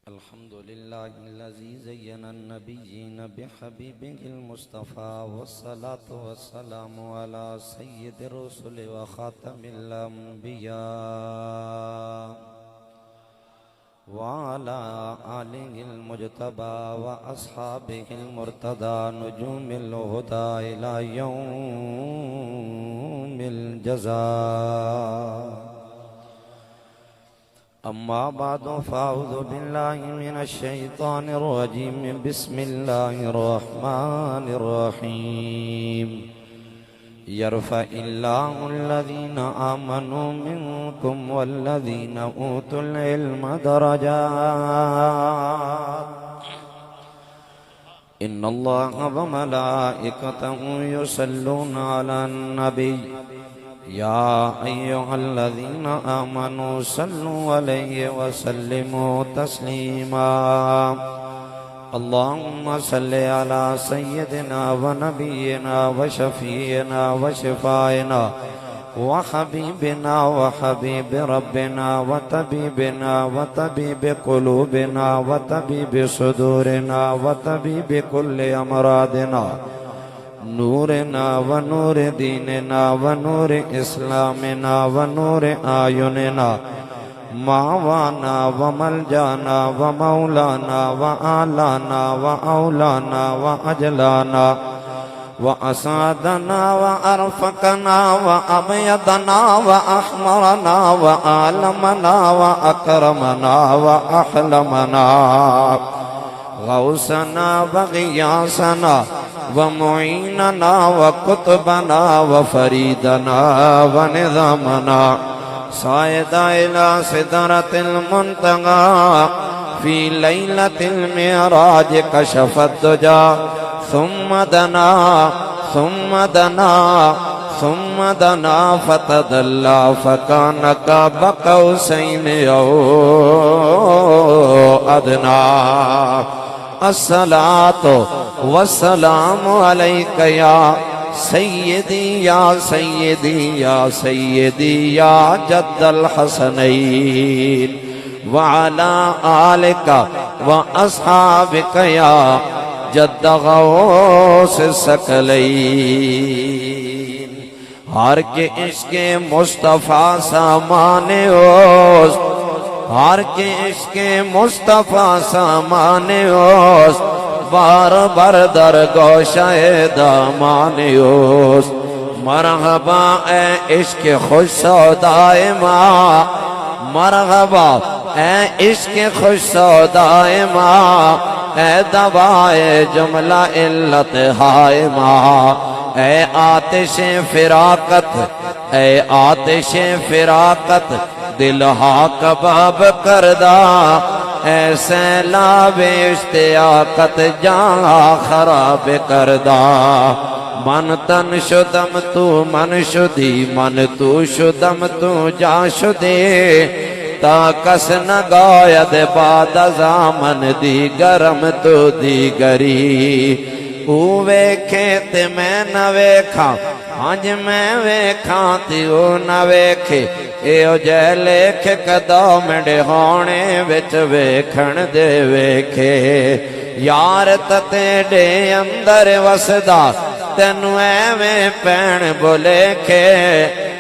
الحمد لله الذي زين النبيين بحبيبه المصطفى والصلاة والسلام على سيد الرسل وخاتم الأنبياء وعلى آله المجتبى وأصحابه المرتضى نجوم الهدى إلى يوم الجزاء. أما بعد فأعوذ بالله من الشيطان الرجيم. بسم الله الرحمن الرحيم. يرفع الله الذين آمنوا منكم والذين أوتوا العلم درجات. إن الله وملائكته يصلون على النبي يا أيها الذين آمنوا صلوا عليه وسلموا تسليما. اللهم صل على سيدنا ونبينا وشفينا وشفائنا وحبيبنا وحبيب ربنا وطبيبنا وطبيب قلوبنا وطبيب صدورنا وطبيب كل أمراضنا نورنا ونور ديننا ونور إسلامنا ونور أعيننا ماوانا وملجانا ومولانا وآلانا وأولانا وأجلانا وأسعدنا وأرفقنا وأبيضنا وأحمرنا وآلمنا وأكرمنا وأحلمنا غوثنا وغياثنا ومعيننا وقطبنا وفريدنا ونظامنا صاعد إلى سدرة المنتهى في ليلة المعراج كشف الدجى ثم دنا فتدلى فكان قاب قوسين أو أدنى. الصلاة والسلام عليك يا سيدي يا سيدي يا سيدي يا جد الحسنين وعلى آلك وأصحابك يا جد غوث الثقلين. ہر کے عشق مصطفیٰ سامانے اوست، ہر کے عشق مصطفیٰ سامانے اوست، بار بار در گوشہ دامانے اوست. مرحبا اے عشق خوش سودائے ماں، مرحبا اے عشق خوش سودائے ماں، اے دوائے جملہ علت ہائے ماں. اے آتش فراقت، اے آتش فراقت دل ہا کباب کردہ، اے سیلاب اشتیاقت جہاں خراب کردہ. من تن شدم تو من شدی، من تو شدم تو جا شدی، تا کس نگاید بعد زامن دیگرم تو دیگری. او ویکھے تے میں نہ ویکھا، آج میں ویکھا تے او نہ ویکھے. اے او جے لیکھ کدو میڈے ہونے وچ ویکھن دے ویکھے. یار تے ڈے اندر وسدا تینو ایویں پین بولے کھے.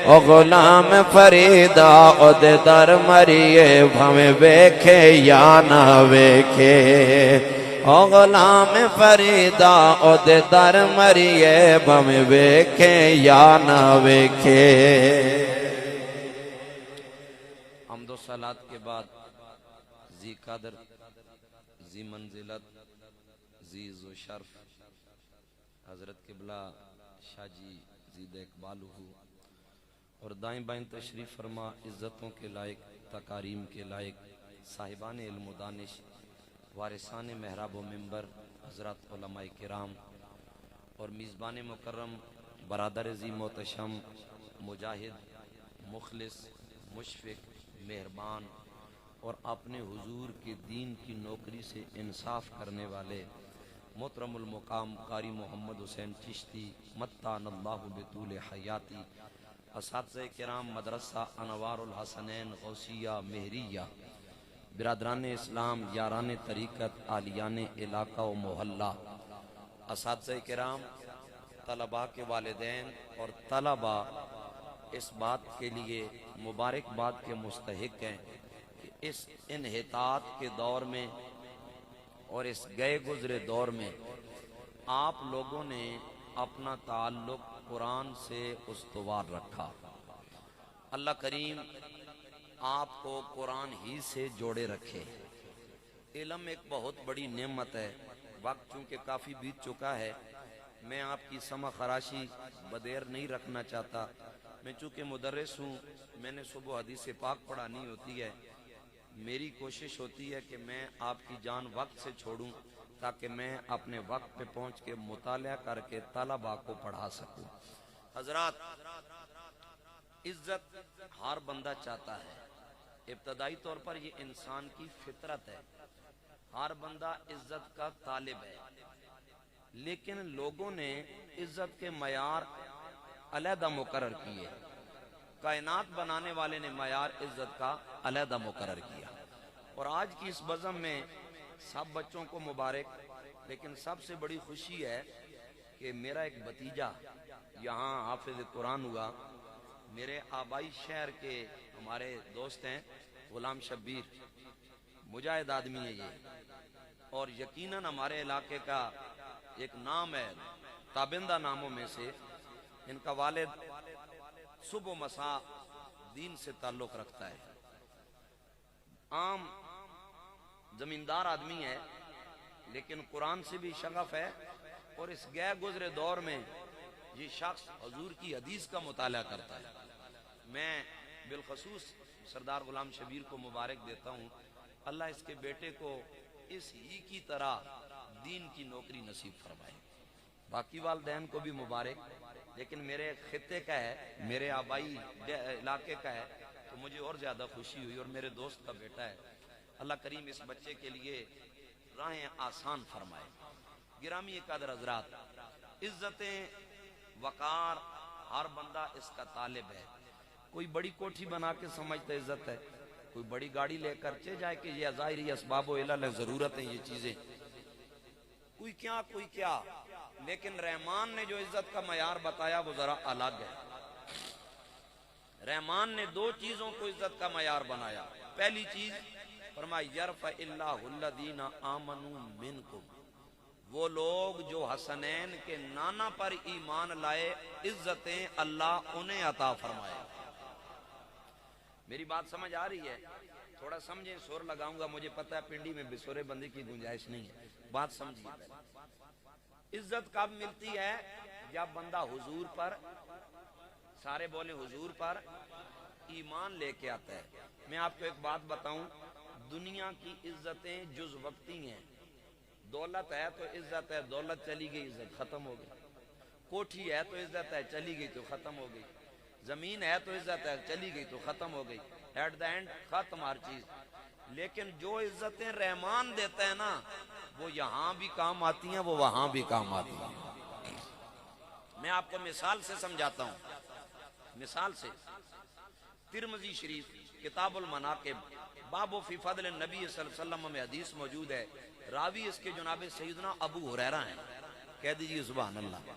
او غلام فریدا او دے در مریے بھویں ویکھے یا نہ ویکھے. او غلام فریدا او دے در مریے بھویں ویکھے یا نہ ویکھے. حمد و صلات کے بعد ذی قدر، ذی منزلت، ذی ذو شرف حضرت قبلہ شاہ جی زید اقبالہ اور دائیں بائیں تشریف فرما عزتوں کے لائق، تکاریم کے لائق صاحبان علم و دانش، وارثان محراب و منبر حضرات علماء کرام اور میزبان مکرم برادر ذی محتشم مجاہد مخلص مشفق مہربان اور اپنے حضور کے دین کی نوکری سے انصاف کرنے والے محترم المقام قاری محمد حسین چشتی متعن اللہ بطول حیاتی، اساتذہ کرام مدرسہ انوار الحسنین غوثیہ مہریہ، برادران اسلام، یاران طریقت، عالیان علاقہ و محلہ، اساتذہ کرام، طلباء کے والدین اور طلباء اس بات کے لیے مبارکباد کے مستحق ہیں کہ اس انحطاط کے دور میں اور اس گئے گزرے دور میں آپ لوگوں نے اپنا تعلق قرآن سے استوار رکھا۔ اللہ کریم آپ کو قرآن ہی سے جوڑے رکھے۔ علم ایک بہت بڑی نعمت ہے۔ وقت چونکہ کافی بیت چکا ہے، میں آپ کی سمع خراشی بدیر نہیں رکھنا چاہتا۔ میں چونکہ مدرس ہوں، میں نے صبح حدیث پاک پڑھانی ہوتی ہے، میری کوشش ہوتی ہے کہ میں آپ کی جان وقت سے چھوڑوں تاکہ میں اپنے وقت پہ پہنچ کے مطالعہ کر کے طلباء کو پڑھا سکوں۔ حضرات، عزت ہر بندہ چاہتا ہے۔ ابتدائی طور پر یہ انسان کی فطرت ہے، ہر بندہ عزت کا طالب ہے، لیکن لوگوں نے عزت کے معیار علیحدہ مقرر کیے۔ کائنات بنانے والے نے معیار عزت کا علیحدہ مقرر کیا، اور آج کی اس بزم میں سب بچوں کو مبارک، لیکن سب سے بڑی خوشی ہے کہ میرا ایک بھتیجا یہاں حافظ قرآن ہوا۔ میرے آبائی شہر کے ہمارے دوست ہیں غلام شبیر، مجاہد آدمی ہے یہ، اور یقیناً ہمارے علاقے کا ایک نام ہے تابندہ ناموں میں سے۔ ان کا والد صبح و مساء دین سے تعلق رکھتا ہے، عام زمیندار آدمی ہے لیکن قرآن سے بھی شغف ہے، اور اس گئے گزرے دور میں یہ شخص حضور کی حدیث کا مطالعہ کرتا ہے۔ میں بالخصوص سردار غلام شبیر کو مبارک دیتا ہوں، اللہ اس کے بیٹے کو اس ہی کی طرح دین کی نوکری نصیب فرمائے۔ باقی والدین کو بھی مبارک، لیکن میرے خطے کا ہے، میرے آبائی علاقے کا ہے تو مجھے اور زیادہ خوشی ہوئی، اور میرے دوست کا بیٹا ہے۔ اللہ کریم اس بچے کے لیے راہیں آسان فرمائے۔ گرامی قدر حضرات، عزتیں، وقار، ہر بندہ اس کا طالب ہے۔ کوئی بڑی کوٹھی بنا کے سمجھتا عزت ہے، کوئی بڑی گاڑی لے کر چے جائے کہ یہ ظاہری اسباب و علل ضرورت ہیں، یہ چیزیں کوئی کیا، لیکن رحمان نے جو عزت کا معیار بتایا وہ ذرا الگ ہے۔ رحمان نے دو چیزوں کو عزت کا معیار بنایا۔ پہلی چیز فرمایا یرفع اللہ الذین آمنوا منکم، وہ لوگ جو حسنین کے نانا پر ایمان لائے، عزتیں اللہ انہیں عطا فرمائے۔ میری بات سمجھ آ رہی ہے؟ تھوڑا سمجھیں، سور لگاؤں گا، مجھے پتہ ہے پنڈی میں بسورے بندی کی گنجائش نہیں ہے، بات سمجھیے۔ عزت کب ملتی ہے؟ جب بندہ حضور پر، سارے بولے حضور پر، ایمان لے کے آتا ہے۔ میں آپ کو ایک بات بتاؤں، دنیا کی عزتیں جز وقتی ہیں۔ دولت ہے تو عزت ہے، دولت چلی گئی عزت ختم ہو گئی۔ کوٹھی ہے تو عزت ہے، چلی گئی تو ختم ہو گئی۔ زمین ہے تو عزت ہے، چلی گئی تو ختم ہو گئی۔ ایٹ دا اینڈ ختم ہر چیز۔ لیکن جو عزتیں رحمان دیتا ہے نا، وہ یہاں بھی کام آتی ہیں، وہ وہاں بھی کام آتی ہیں۔ میں آپ کو مثال سے سمجھاتا ہوں، مثال سے۔ ترمذی شریف کتاب المناقب باب فی فضل النبی صلی اللہ علیہ وسلم میں حدیث موجود ہے، راوی اس کے جناب سیدنا ابو ہریرہ ہیں۔ کہہ دیجئے سبحان اللہ۔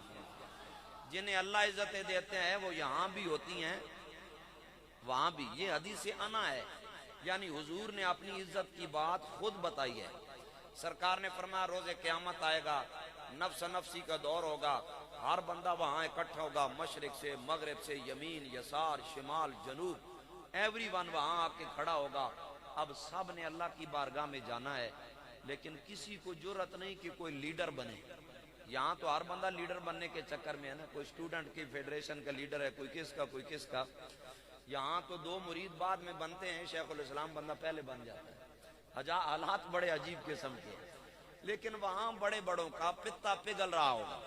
جنہیں اللہ عزتیں دیتے ہیں وہ یہاں بھی ہوتی ہیں، وہاں بھی۔ یہ حدیث انا ہے، یعنی حضور نے اپنی عزت کی بات خود بتائی ہے۔ سرکار نے فرمایا روز قیامت آئے گا، نفس نفسی کا دور ہوگا، ہر بندہ وہاں اکٹھا ہوگا، مشرق سے، مغرب سے، یمین، یسار، شمال، جنوب، ایوری ون وہاں آ کے کھڑا ہوگا۔ اب سب نے اللہ کی بارگاہ میں جانا ہے، لیکن کسی کو جرأت نہیں کہ کوئی لیڈر بنے۔ یہاں تو ہر بندہ لیڈر بننے کے چکر میں ہے نا، کوئی اسٹوڈنٹ کی فیڈریشن کا لیڈر ہے، کوئی کس کا، کوئی کس کا۔ یہاں تو دو مرید بعد میں بنتے ہیں، شیخ الاسلام بندہ پہلے بن جاتا ہے۔ حالات بڑے عجیب قسم کے، لیکن وہاں بڑے بڑوں کا پتا پگھل رہا ہوگا۔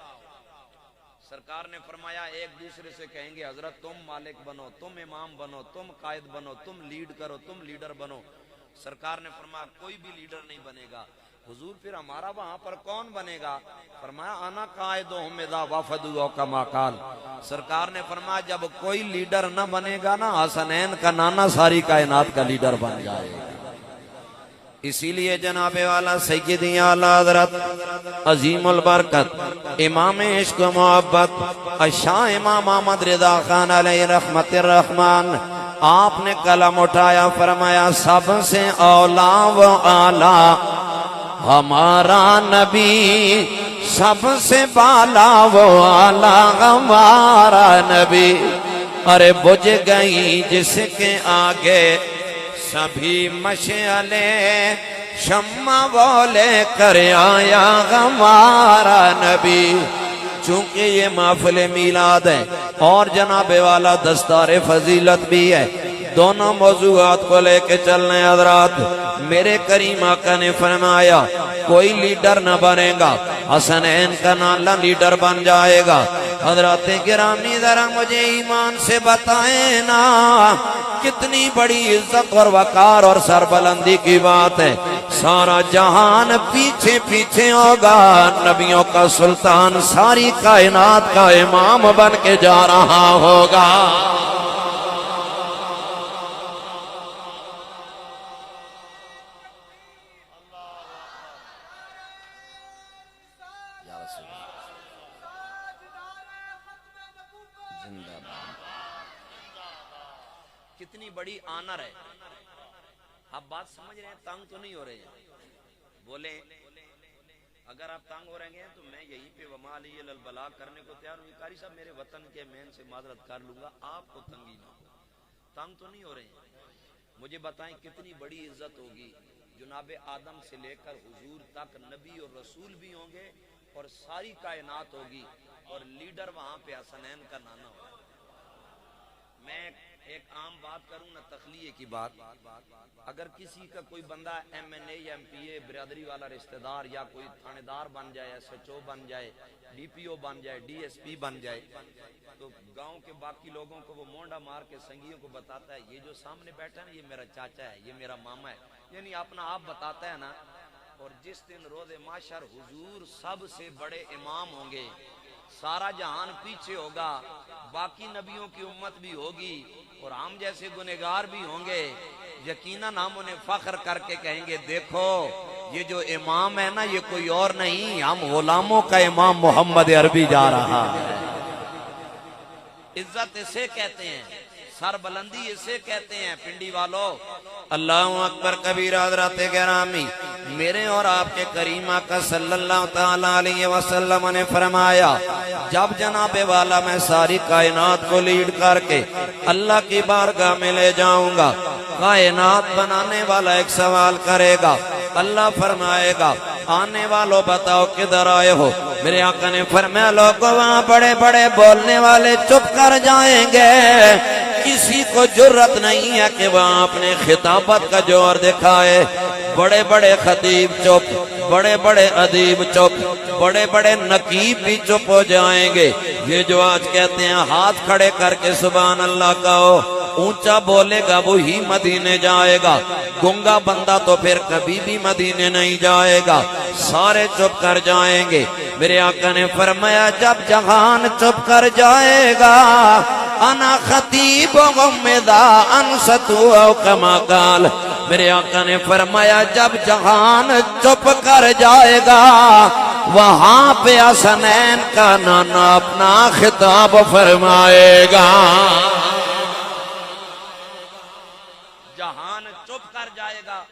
سرکار نے فرمایا ایک دوسرے سے کہیں گے حضرت تم مالک بنو، تم امام بنو، تم قائد بنو، تم لیڈ کرو، تم لیڈر بنو۔ سرکار نے فرمایا کوئی بھی لیڈر نہیں بنے گا۔ حضور پھر ہمارا وہاں پر کون بنے گا؟ فرمایا انا قائدہم اذا وفدوا کما قال۔ سرکار نے فرمایا جب کوئی لیڈر نہ بنے گا نا، حسنین کا نانا ساری کائنات کا لیڈر بن جائے گا۔ اسی لیے جناب والا سیدی اعلیٰ حضرت عظیم البرکت امام عشق و محبت شاہ امام احمد رضا خان علیہ رحمت الرحمن، آپ نے قلم اٹھایا، فرمایا سب سے اولا و اعلیٰ ہمارا نبی، سب سے بالا وہ اعلیٰ ہمارا نبی۔ ارے بجھ گئی جس کے آگے سبھی مشعلیں، شمع وہ لے کر آیا ہمارا نبی۔ چونکہ یہ محفل میلاد ہے اور جناب والا دستار فضیلت بھی ہے، دونوں موضوعات کو لے کے چلنے حضرات، میرے کریم آقا نے فرمایا کوئی لیڈر نہ بنے گا، حسنین کا نالا لیڈر بن جائے گا۔ حضرات گرامی ذرا مجھے ایمان سے بتائیں نا، کتنی بڑی عزت اور وقار اور سربلندی کی بات ہے۔ سارا جہان پیچھے پیچھے ہوگا، نبیوں کا سلطان ساری کائنات کا امام بن کے جا رہا ہوگا۔ کتنی بڑی آنر ہے۔ آپ بات سمجھ رہے ہیں، تنگ تو نہیں ہو رہے ہیں؟ بولیں اگر آپ تنگ ہو رہے ہیں تو میں یہیں پہ وما علی البلاغ کرنے کو تیار ہوں۔ قاری صاحب میرے وطن کے مین سے معذرت کر لوں گا، آپ کو تنگی نہ ہو۔ تنگ تو نہیں ہو رہے ہیں؟ مجھے بتائیں کتنی بڑی عزت ہوگی، جناب آدم سے لے کر حضور تک نبی اور رسول بھی ہوں گے اور ساری کائنات ہوگی، اور لیڈر وہاں پہ حسنین کا نانا ہوگا۔ میں ایک عام بات کروں نہ، تخلیے کی بات، اگر کسی کا کوئی بندہ ایم این اے یا ایم پی اے برادری والا رشتہ دار یا کوئی تھانے دار بن جائے، ایس ایچ او بن جائے، ڈی پی او بن جائے، ڈی ایس پی بن جائے، تو گاؤں کے باقی لوگوں کو وہ مونڈا مار کے سنگیوں کو بتاتا ہے یہ جو سامنے بیٹھا ہے نا، یہ میرا چاچا ہے، یہ میرا ماما ہے، یعنی اپنا آپ بتاتا ہے نا۔ اور جس دن روز محشر حضور سب سے بڑے امام ہوں گے، سارا جہان پیچھے ہوگا، باقی نبیوں کی امت بھی ہوگی اور ہم جیسے گنہگار بھی ہوں گے، یقیناً ہم انہیں فخر کر کے کہیں گے دیکھو یہ جو امام ہے نا یہ کوئی اور نہیں، ہم غلاموں کا امام محمد عربی جا رہا ہے۔ عزت اسے کہتے ہیں، سر بلندی اسے کہتے ہیں پنڈی والو۔ اللہ اکبر کبیرہ حضرات گرامی، میرے اور آپ کے کریم آقا صلی اللہ تعالی علیہ وسلم نے فرمایا جب جناب والا میں ساری کائنات کو لیڈ کر کے اللہ کی بارگاہ میں لے جاؤں گا، کائنات بنانے والا ایک سوال کرے گا، اللہ فرمائے گا آنے والوں بتاؤ کدھر آئے ہو؟ میرے آقا نے فرمایا لوگوں وہاں بڑے بڑے بولنے والے چپ کر جائیں گے، کسی کو جرت نہیں ہے کہ وہاں اپنے خطابت کا جوہر دکھائے۔ بڑے بڑے خطیب چپ، بڑے بڑے ادیب چپ، بڑے بڑے نقیب بھی چپ ہو جائیں گے۔ یہ جو آج کہتے ہیں ہاتھ کھڑے کر کے سبحان اللہ کہو، اونچا بولے گا وہی مدینے جائے گا، گنگا بندہ تو پھر کبھی بھی مدینے نہیں جائے گا، سارے چپ کر جائیں گے۔ میرے آقا نے فرمایا جب جہان چپ کر جائے گا انا خطیبہم اذا انصتوا او کما قال، میرے آقا نے فرمایا جب جہان چپ کر جائے گا وہاں پہ حسنین کا نانا اپنا خطاب فرمائے گا۔ جہان چپ کر جائے گا،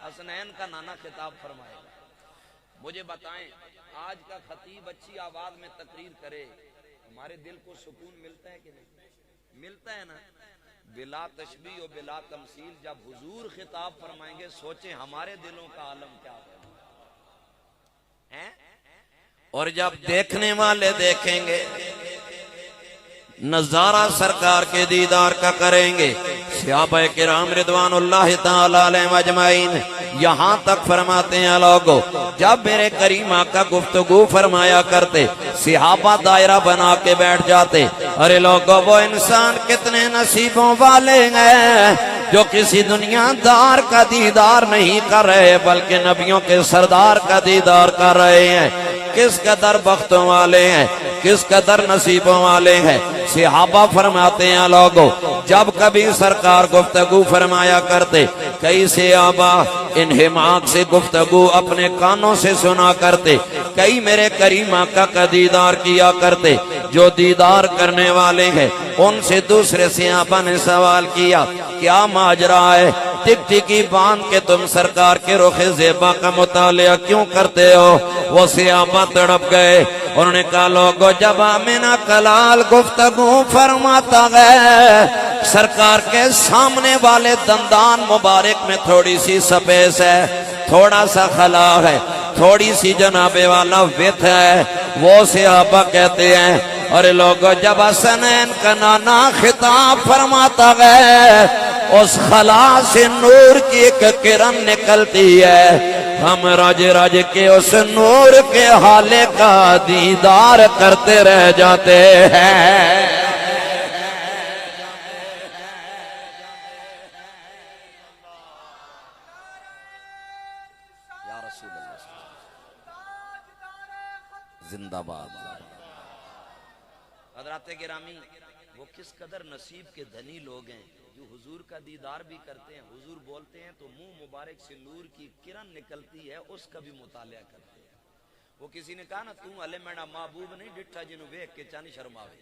حسنین کا نانا خطاب فرمائے گا۔ مجھے بتائیں آج کا خطیب اچھی آواز میں تقریر کرے، ہمارے دل کو سکون ملتا ہے کہ نہیں؟ ملتا ہے نا؟ بلا تشبیہ و بلا تمثیل جب حضور خطاب فرمائیں گے، سوچیں ہمارے دلوں کا عالم کیا ہے۔ اور جب دیکھنے والے دیکھیں گے نظارہ سرکار کے دیدار کا کریں گے، صحابہ کرام رضوان اللہ تعالی علیہم اجمعین یہاں تک فرماتے ہیں لوگو جب میرے کریم آقا گفتگو فرمایا کرتے صحابہ دائرہ بنا کے بیٹھ جاتے، ارے لوگو وہ انسان کتنے نصیبوں والے ہیں جو کسی دنیا دار کا دیدار نہیں کر رہے بلکہ نبیوں کے سردار کا دیدار کر رہے ہیں۔ کس قدر بختوں والے ہیں، کس قدر نصیبوں والے ہیں۔ صحابہ فرماتے ہیں لوگوں جب کبھی سرکار گفتگو فرمایا کرتے، کئی صحابہ انہماک سے گفتگو اپنے کانوں سے سنا کرتے، کئی میرے کریم آقا کا دیدار کیا کرتے۔ جو دیدار کرنے والے ہیں ان سے دوسرے صحابہ نے سوال کیا کیا ماجرا ہے، ٹک ٹکی باندھ کے تم سرکار کے رخ زیبا کا مطالعہ کیوں کرتے ہو؟ وہ صحابہ تڑپ گئے، انہوں نے کہا لوگو جب آمنہ کلال گفتگو فرماتا ہے، سرکار کے سامنے والے دندان مبارک میں تھوڑی سی سپیس ہے، تھوڑا سا خلا ہے، تھوڑی سی جناب والا ویت ہے۔ وہ صحابہ کہتے ہیں اور لوگو جب حسنین کا نانا خطاب فرماتا ہے، اس خلا سے نور کی ایک کرن نکلتی ہے، ہم رج رج کے اس نور کے حالے کا دیدار کرتے رہ جاتے ہیں۔ یا رسول اللہ زندہ باد۔ حضرات گرامی، وہ کس قدر نصیب کے دھنی لوگ ہیں جو حضور کا دیدار بھی کرتے ہیں، حضور بولتے ہیں تو منہ مبارک سے نور کی کرن نکلتی ہے، اس کا بھی مطالعہ کرتے ہیں۔ وہ کسی نے کہا نا تو علی میڈا محبوب نہیں ڈٹھا جنہوں ویک کے چانی شرماوے،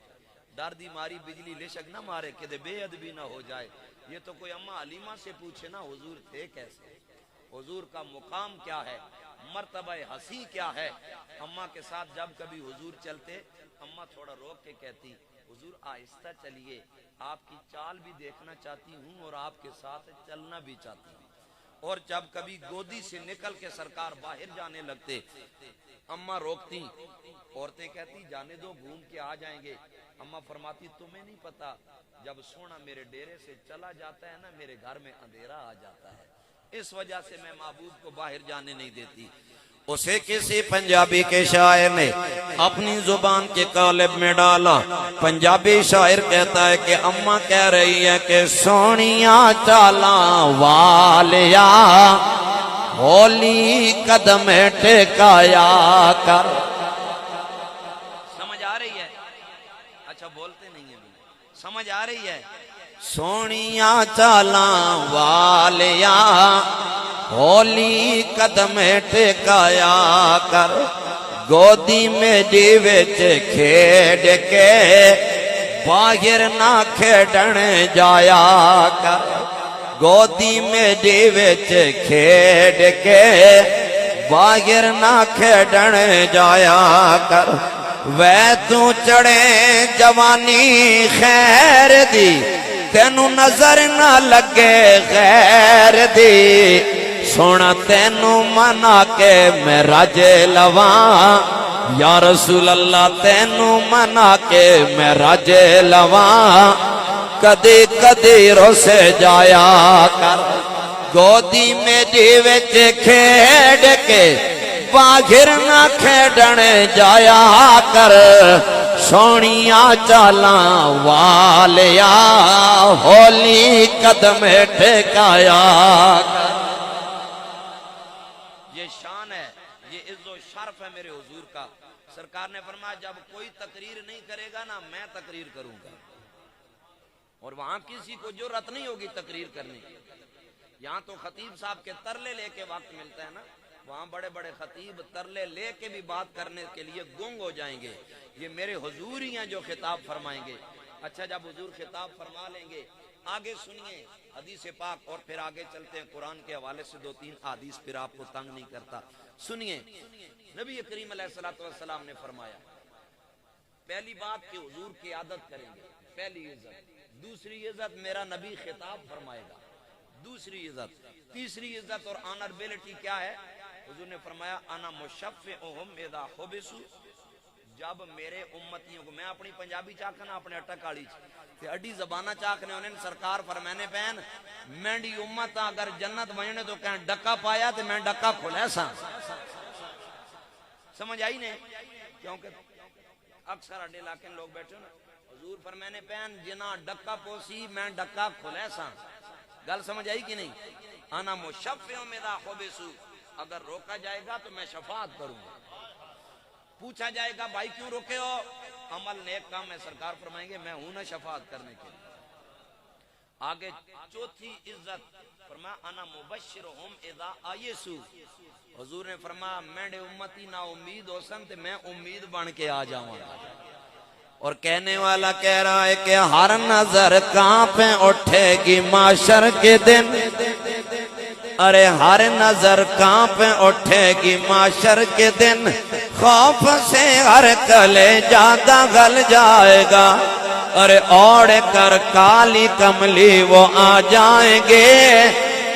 ڈر دی ماری بجلی لشک نہ مارے کہ دے بے ادبی نہ ہو جائے۔ یہ تو کوئی اماں علیمہ سے پوچھے نا حضور تھے کیسے، حضور کا مقام کیا ہے، مرتبہ ہنسی کیا ہے۔ اماں کے ساتھ جب کبھی حضور چلتے، اماں تھوڑا روک کے کہتی حضور آہستہ چلیے، آپ کی چال بھی دیکھنا چاہتی ہوں اور آپ کے ساتھ چلنا بھی چاہتی ہوں۔ اور جب کبھی گودی سے نکل کے سرکار باہر جانے لگتے، اماں روکتی، عورتیں کہتی جانے دو گھوم کے آ جائیں گے۔ اماں فرماتی تمہیں نہیں پتا جب سونا میرے ڈیرے سے چلا جاتا ہے نا میرے گھر میں اندھیرا آ جاتا ہے، اس وجہ سے میں محبوب کو باہر جانے نہیں دیتی۔ اسے کسی پنجابی کے شاعر نے اپنی زبان کے قالب میں ڈالا۔ پنجابی شاعر کہتا ہے کہ اماں کہہ رہی ہے کہ سونیاں چالاں والیا ہولی قدم ٹکایا کر۔ سمجھ آ رہی ہے؟ اچھا بولتے نہیں ہیں، سمجھ آ رہی ہے؟ سونیاں چالاں والیا ہولی قدم ٹکایا کر، گودی میں وچ کھیڈ کے باہر نہ کھیڈن جایا کر، گودی میں وچ کھیڈ کے باہر نہ کھیڈن جایا کر، وے تو چڑھے جوانی خیر دی تینو نظر نہ لگے غیر دی، سونا تینو منا کے میں رج لواں، یا رسول اللہ تینو منا کے میں رج لواں، کدی کدی روسے جایا کر، گودی میں وچ کھیڈ کے باہر نہ کھیڈن جایا کر، سونیاں چالاں والیا ہولی قدم ٹکایا کر۔ یہ شان ہے، یہ عز و شرف ہے میرے حضور کا۔ سرکار نے فرمایا جب کوئی تقریر نہیں کرے گا نا میں تقریر کروں گا، اور وہاں کسی کو جرأت نہیں ہوگی تقریر کرنے کی۔ یہاں تو خطیب صاحب کے ترلے لے کے وقت ملتا ہے نا، وہاں بڑے بڑے خطیب ترلے لے کے بھی بات کرنے کے لیے گنگ ہو جائیں گے۔ یہ میرے حضور ہی ہیں جو خطاب فرمائیں گے۔ اچھا جب حضور خطاب فرما لیں گے، آگے سنیے حدیث پاک، اور پھر آگے چلتے ہیں قرآن کے حوالے سے 2-3 حدیث، پھر آپ کو تنگ نہیں کرتا۔ سنیے نبی کریم علیہ السلام نے فرمایا پہلی بات کہ حضور کی عادت کریں گے، پہلی عزت، دوسری عزت میرا نبی خطاب فرمائے گا، دوسری عزت، تیسری عزت اور آنربیلٹی کیا ہے؟ حضور نے فرمایا انا مشفعہم اذا حبسوا، جب میرے امتیوں کو، میں اپنی پنجابی چاکنا اپنے اٹا کالی تے اڈی زبانہ چاکنے انہیں سرکار فرمانے پہن مینڈی امتا اگر جنت بننے تو کہیں ڈکا پایا تے میں ڈکا کھولے سا۔ سمجھ آئی نہیں؟ کیونکہ اکثر اڈے علاقے لوگ بیٹھے نا، حضور فرمانے پہن جنا ڈکا پوسی میں ڈکا کھولے سا۔ گل سمجھ آئی کہ نہیں؟ انا مشفعہم اذا حبسوا، اگر روکا جائے گا تو میں شفاعت کروں گا۔ پوچھا جائے گا بھائی کیوں روکے ہو؟ عمل نیک کام ہے، سرکار فرمائیں گے میں ہوں نا شفاعت کرنے کے لیے۔ آگے چوتھی عزت فرمایا انا مبشرہم اذا آیسو، حضور نے فرمایا میرے امتی نا امید ہو سن تے میں امید بن کے آ جاؤں گا۔ اور کہنے والا کہہ رہا ہے کہ ہر نظر کانپے اٹھے گی معاشر کے دن، ارے ہر نظر کانپے اٹھے گی معاشر کے دن، خوف سے ہر کلیجہ دغل جائے گا، ارے اوڑھ کر کالی کملی وہ آ جائیں گے،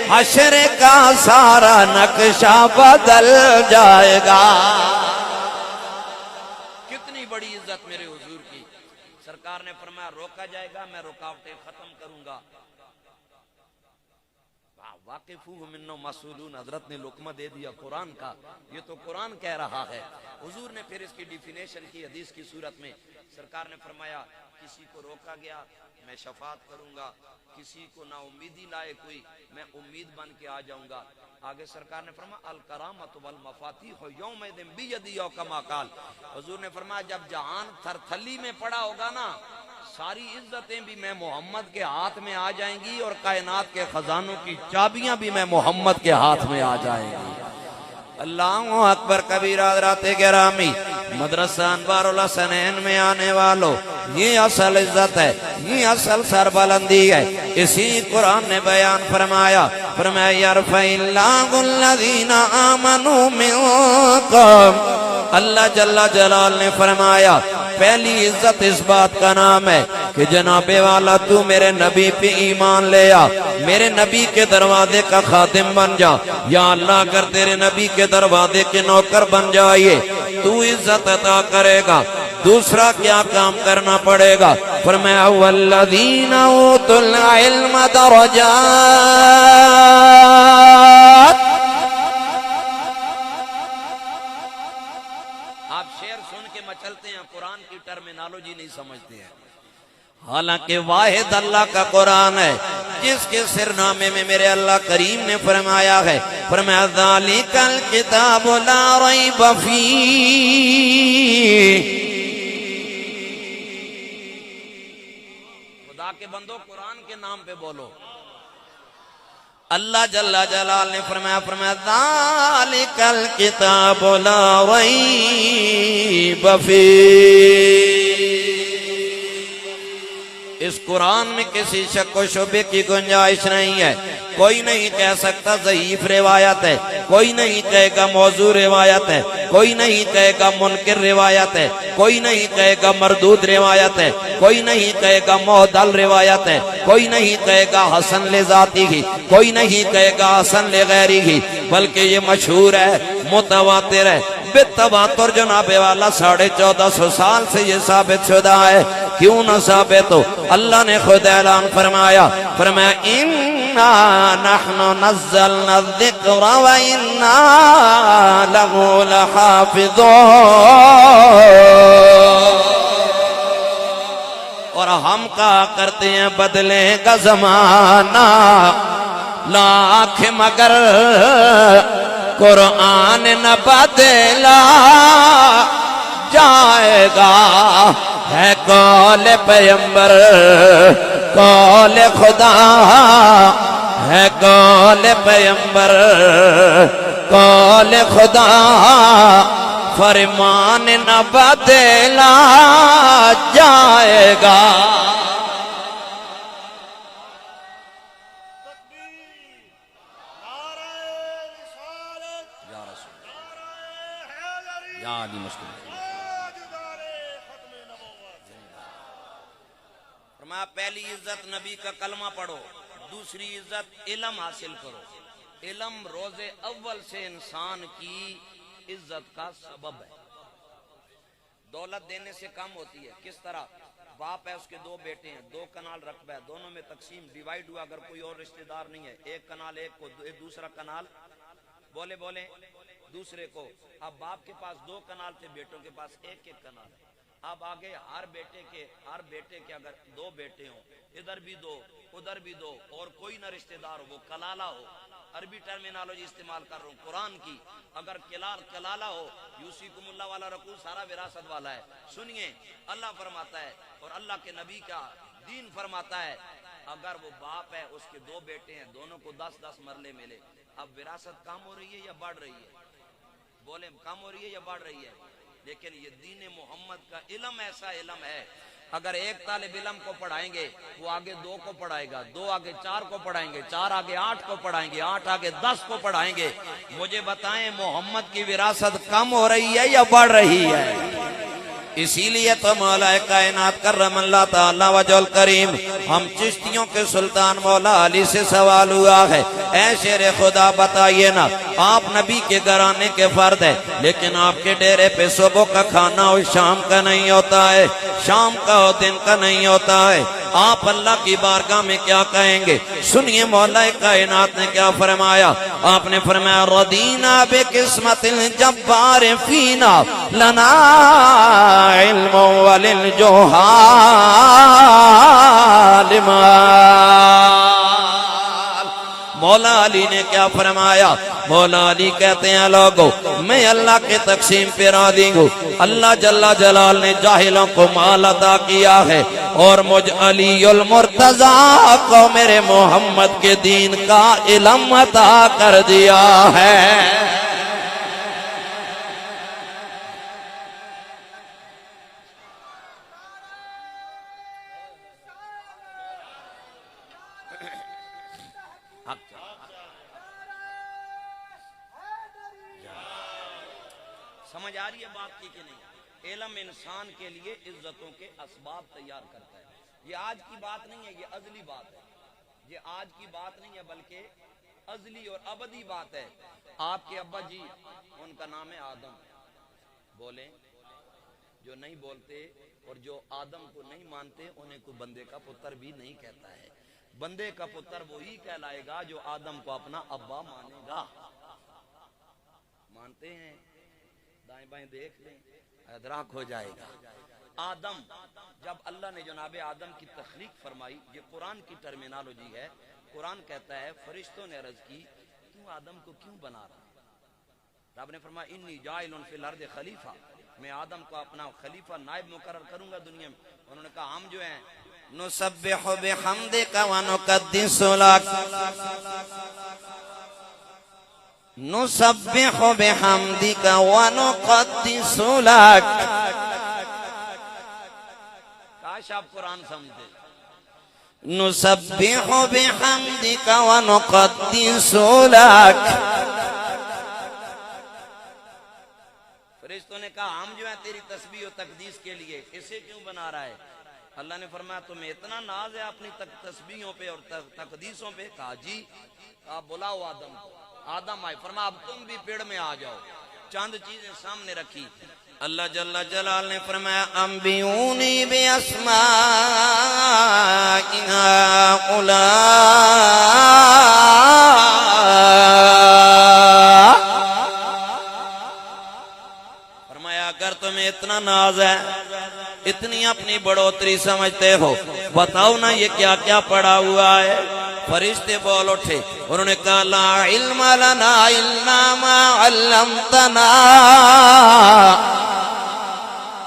حشر کا سارا نقشہ بدل جائے گا۔ کتنی بڑی عزت میرے حضور کی۔ سرکار نے فرمایا روکا جائے گا میں رکاوٹیں ختم کروں گا۔ واقفوہ منو مسئولون، حضرت نے لقمہ دے دیا قرآن کا، یہ تو قرآن کہہ رہا ہے۔ حضور نے پھر اس کی ڈیفینیشن کی حدیث کی صورت میں۔ سرکار نے فرمایا کسی کو روکا گیا میں شفاعت کروں گا، کسی کو نا امیدی لائے کوئی میں امید بن کے آ جاؤں گا۔ آگے سرکار نے فرمایا الکرامۃ والمفاتیح یومئذ بیدی او کما قال، حضور نے فرمایا جب جہان تھر تھلی میں پڑا ہوگا نا، ساری عزتیں بھی میں محمد کے ہاتھ میں آ جائیں گی، اور کائنات کے خزانوں کی چابیاں بھی میں محمد کے ہاتھ میں آ جائیں گی۔ اللہ اکبر کبیرہ۔ حضرات گرامی، مدرسہ انوار الحسنین میں آنے والوں، یہ اصل عزت ہے، یہ اصل سربلندی ہے۔ اسی قرآن نے بیان فرمایا، فرمایا یرفع اللہ الذین آمنوا منکم، اللہ جل جلال نے فرمایا پہلی عزت اس بات کا نام ہے کہ جناب والا تو میرے نبی پہ ایمان لے آ، میرے نبی کے دروازے کا خادم بن جا۔ یا اللہ اگر تیرے نبی کے دروازے کے نوکر بن جائیے تو عزت عطا کرے گا۔ دوسرا کیا کام کرنا پڑے گا؟ فرمایا والذین اوتوا العلم درجات، آپ شعر سن کے مچلتے ہیں، قرآن کی ٹرمینالوجی نہیں سمجھتے ہیں، حالانکہ واحد اللہ کا قرآن ہے جس کے سرنامے میں میرے اللہ کریم نے فرمایا ہے، فرمایا ذالک الکتاب لا ریب فیہ۔ خدا کے بندو قرآن کے نام پہ بولو۔ اللہ جل جلال نے فرمایا ذالک الکتاب لا ریب فیہ، اس قرآن میں کسی شک و شبے کی گنجائش نہیں ہے۔ کوئی نہیں کہہ سکتا ضعیف روایت ہے، کوئی نہیں کہے گا موضوع روایت ہے، کوئی نہیں کہے گا منکر روایت ہے، کوئی نہیں کہے گا مردود روایت ہے، کوئی نہیں کہے گا معدل روایت ہے، کوئی نہیں کہے گا حسن لذاتی ہی، کوئی نہیں کہے گا حسن لغیری ہی، بلکہ یہ مشہور ہے، متواتر ہے، بالتواتر جناب والا 1450 سال سے یہ ثابت شدہ ہے۔ کیوں نہ ثابت ہو؟ اللہ نے خود اعلان فرمایا، فرمایا اِنَّا نَحْنُ نَزَّلْنَا الذِّكْرَ وَإِنَّا لَهُ لَحَافِظُونَ، اور ہم کہا کرتے ہیں بدلے گا زمانہ لاکھ مگر قرآن نہ بدلا جائے گا، ہے قول پیغمبر قول خدا، ہے قول پیغمبر قول خدا، فرمان نہ بدلا جائے گا۔ پہلی عزت نبی کا کلمہ پڑھو، دوسری عزت علم حاصل کرو۔ علم روز اول سے انسان کی عزت کا سبب ہے۔ دولت دینے سے کم ہوتی ہے۔ کس طرح؟ باپ ہے، اس کے 2 بیٹے ہیں، 2 کنال رقبہ ہے، دونوں میں تقسیم ڈیوائیڈ ہوا، اگر کوئی اور رشتہ دار نہیں ہے، ایک کنال ایک کو، دوسرا کنال بولے دوسرے کو۔ اب باپ کے پاس 2 کنال تھے، بیٹوں کے پاس 1 کنال ہے۔ اب آگے ہر بیٹے کے اگر 2 بیٹے ہوں، ادھر بھی 2 ادھر بھی 2، اور کوئی نہ رشتہ دار ہو، وہ کلالہ ہو، عربی ٹرمینالوجی استعمال کر رہا ہوں قرآن کی. اگر کلالہ ہو یوسیکم اللہ والا رکوع سارا وراثت والا ہے. سنیے اللہ فرماتا ہے اور اللہ کے نبی کا دین فرماتا ہے اگر وہ باپ ہے اس کے 2 بیٹے ہیں دونوں کو 10-10 مرلے ملے. اب وراثت کم ہو رہی ہے یا بڑھ رہی ہے؟ بولیں کم ہو رہی ہے یا بڑھ رہی ہے؟ لیکن یہ دین محمد کا علم ایسا علم ہے اگر ایک طالب علم کو پڑھائیں گے وہ آگے 2 کو پڑھائے گا, 2 آگے 4 کو پڑھائیں گے, 4 آگے 8 کو پڑھائیں گے, 8 آگے 10 کو پڑھائیں گے. مجھے بتائیں محمد کی وراثت کم ہو رہی ہے یا بڑھ رہی ہے؟ اسی لیے تو مولا کائنات کرم اللہ تعالی وجہ الکریم ہم چشتیوں کے سلطان مولا علی سے سوال ہوا ہے, اے شیر خدا بتائیے نا, آپ نبی کے گھرانے کے فرد ہے لیکن آپ کے ڈیرے پہ صبح کا کھانا اور شام کا نہیں ہوتا ہے, شام کا اور دن کا نہیں ہوتا ہے, آپ اللہ کی بارگاہ میں کیا کہیں گے؟ سنیے مولا کائنات نے کیا فرمایا. آپ نے فرمایا رضینا بقسمت الجبار فینا لنا علم وللجہال مال. مولا علی نے کیا فرمایا؟ مولا علی کہتے ہیں لوگوں میں اللہ کے تقسیم پہ راضی ہوں. اللہ جل جلال نے جاہلوں کو مال عطا کیا ہے اور مجھ علی المرتضیٰ کو میرے محمد کے دین کا علم عطا کر دیا ہے. سمجھ آ رہی ہے بات کی کہ نہیں؟ علم انسان کے لیے عزتوں کے اسباب تیار کرتا ہے. یہ آج کی بات نہیں ہے, یہ ازلی بات ہے. یہ آج کی بات نہیں ہے بلکہ ازلی اور ابدی بات ہے. آپ کے ابا جی ان کا نام ہے آدم. بولیں جو نہیں بولتے اور جو آدم کو نہیں مانتے انہیں کوئی بندے کا پتر بھی نہیں کہتا ہے. بندے کا پتر وہی کہلائے گا جو آدم کو اپنا ابا مانے گا. مانتے ہیں؟ دائیں بائیں دیکھ لیں ادراک ہو جائے گا. آدم جب اللہ نے جناب آدم کی تخلیق فرمائی, یہ قرآن کی ٹرمینالوجی ہے. قرآن کہتا ہے فرشتوں نے عرض کی تو آدم کو کیوں بنا رہا؟ رب نے فرمایا انی جاعل فی الارض خلیفہ, میں آدم کو اپنا خلیفہ نائب مقرر کروں گا دنیا میں. انہوں نے کہا ہم جو ہیں نسبح بحمدک ونقدس لک, نسبح بحمدک ونقدس لک. کاش آپ قرآن سمجھتے. نسبح بحمدک ونقدس لک. فرشتوں نے کہا ہم جو ہیں تیری تسبیح و تقدیس کے لیے, اسے کیوں بنا رہا ہے؟ اللہ نے فرمایا تمہیں اتنا ناز ہے اپنی تسبیحوں پہ اور تقدیسوں پہ؟ کہا جی. آپ بلاؤ آدم کو. آدم آئے, فرمایا اب تم بھی پیڑ میں آ جاؤ. چند چیزیں سامنے رکھی. اللہ جل جلال نے فرمایا انبئونی باسماء هؤلاء. فرمایا اگر تمہیں اتنا ناز ہے, اتنی اپنی بڑھوتری سمجھتے ہو, بتاؤ نا یہ کیا کیا پڑا ہوا ہے. فرشتے بول اٹھے, انہوں نے کہا لا علم لنا الا ما علمتنا.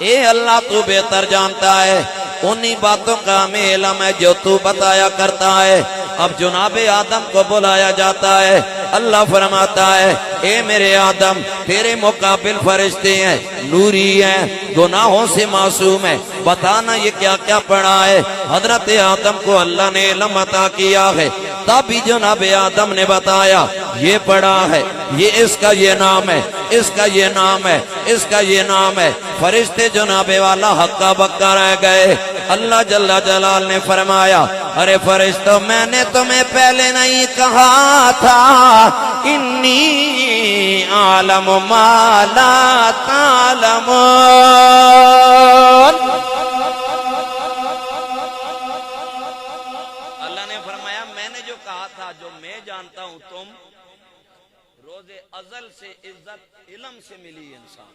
اے اللہ تو بہتر جانتا ہے, انہی باتوں کا ہمیں علم ہے جو تو بتایا کرتا ہے. اب جناب آدم کو بلایا جاتا ہے. اللہ فرماتا ہے اے میرے آدم تیرے مقابل فرشتے ہیں, نوری ہیں, گناہوں سے معصوم ہے, بتانا یہ کیا کیا پڑھا ہے. حضرت آدم کو اللہ نے علم عطا کیا ہے. تبھی جناب آدم نے بتایا یہ پڑھا ہے, یہ اس کا یہ نام ہے, اس کا یہ نام ہے, اس کا یہ نام ہے. فرشتے جناب والا ہکا بکا رہ گئے. اللہ جل جلال نے فرمایا ارے فرشتوں میں نے تمہیں پہلے نہیں کہا تھا انی عالم ما لا تعلمون. اللہ نے فرمایا میں نے جو کہا تھا جو میں جانتا ہوں تم. روز ازل سے عزت علم سے ملی انسان.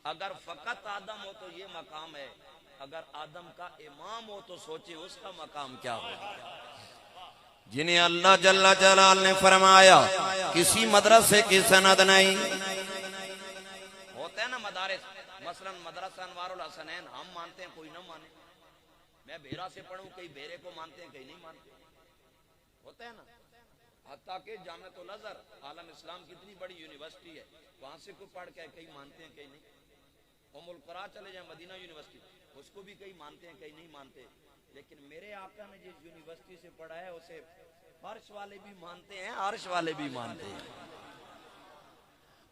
اگر فقط آدم ہو تو یہ مقام ہے, اگر آدم کا امام ہو تو سوچیں اس کا مقام کیا ہوگا. جنہیں اللہ جل جلال نے فرمایا کسی مدرسے کی سند نہیں. ہوتے ہیں نا مدارس، مثلا مدرسہ انوار الحسنین ہم مانتے ہیں کوئی نہ مانے. میں بھیرا سے پڑھوں کئی بھیرے کو مانتے ہیں کئی نہیں مانتے. ہوتا ہے نا. حتیٰ کہ جامعۃ الازہر عالم اسلام کتنی بڑی یونیورسٹی ہے، وہاں سے کوئی پڑھ کے کئی مانتے ہیں کئی نہیں. ام القرا چلے جائیں مدینہ یونیورسٹی، اس کو بھی کئی مانتے ہیں کئی نہیں مانتے. لیکن میرے آقا نے جس یونیورسٹی سے پڑھا ہے اسے فرش والے بھی مانتے ہیں، عرش والے بھی مانتے ہیں.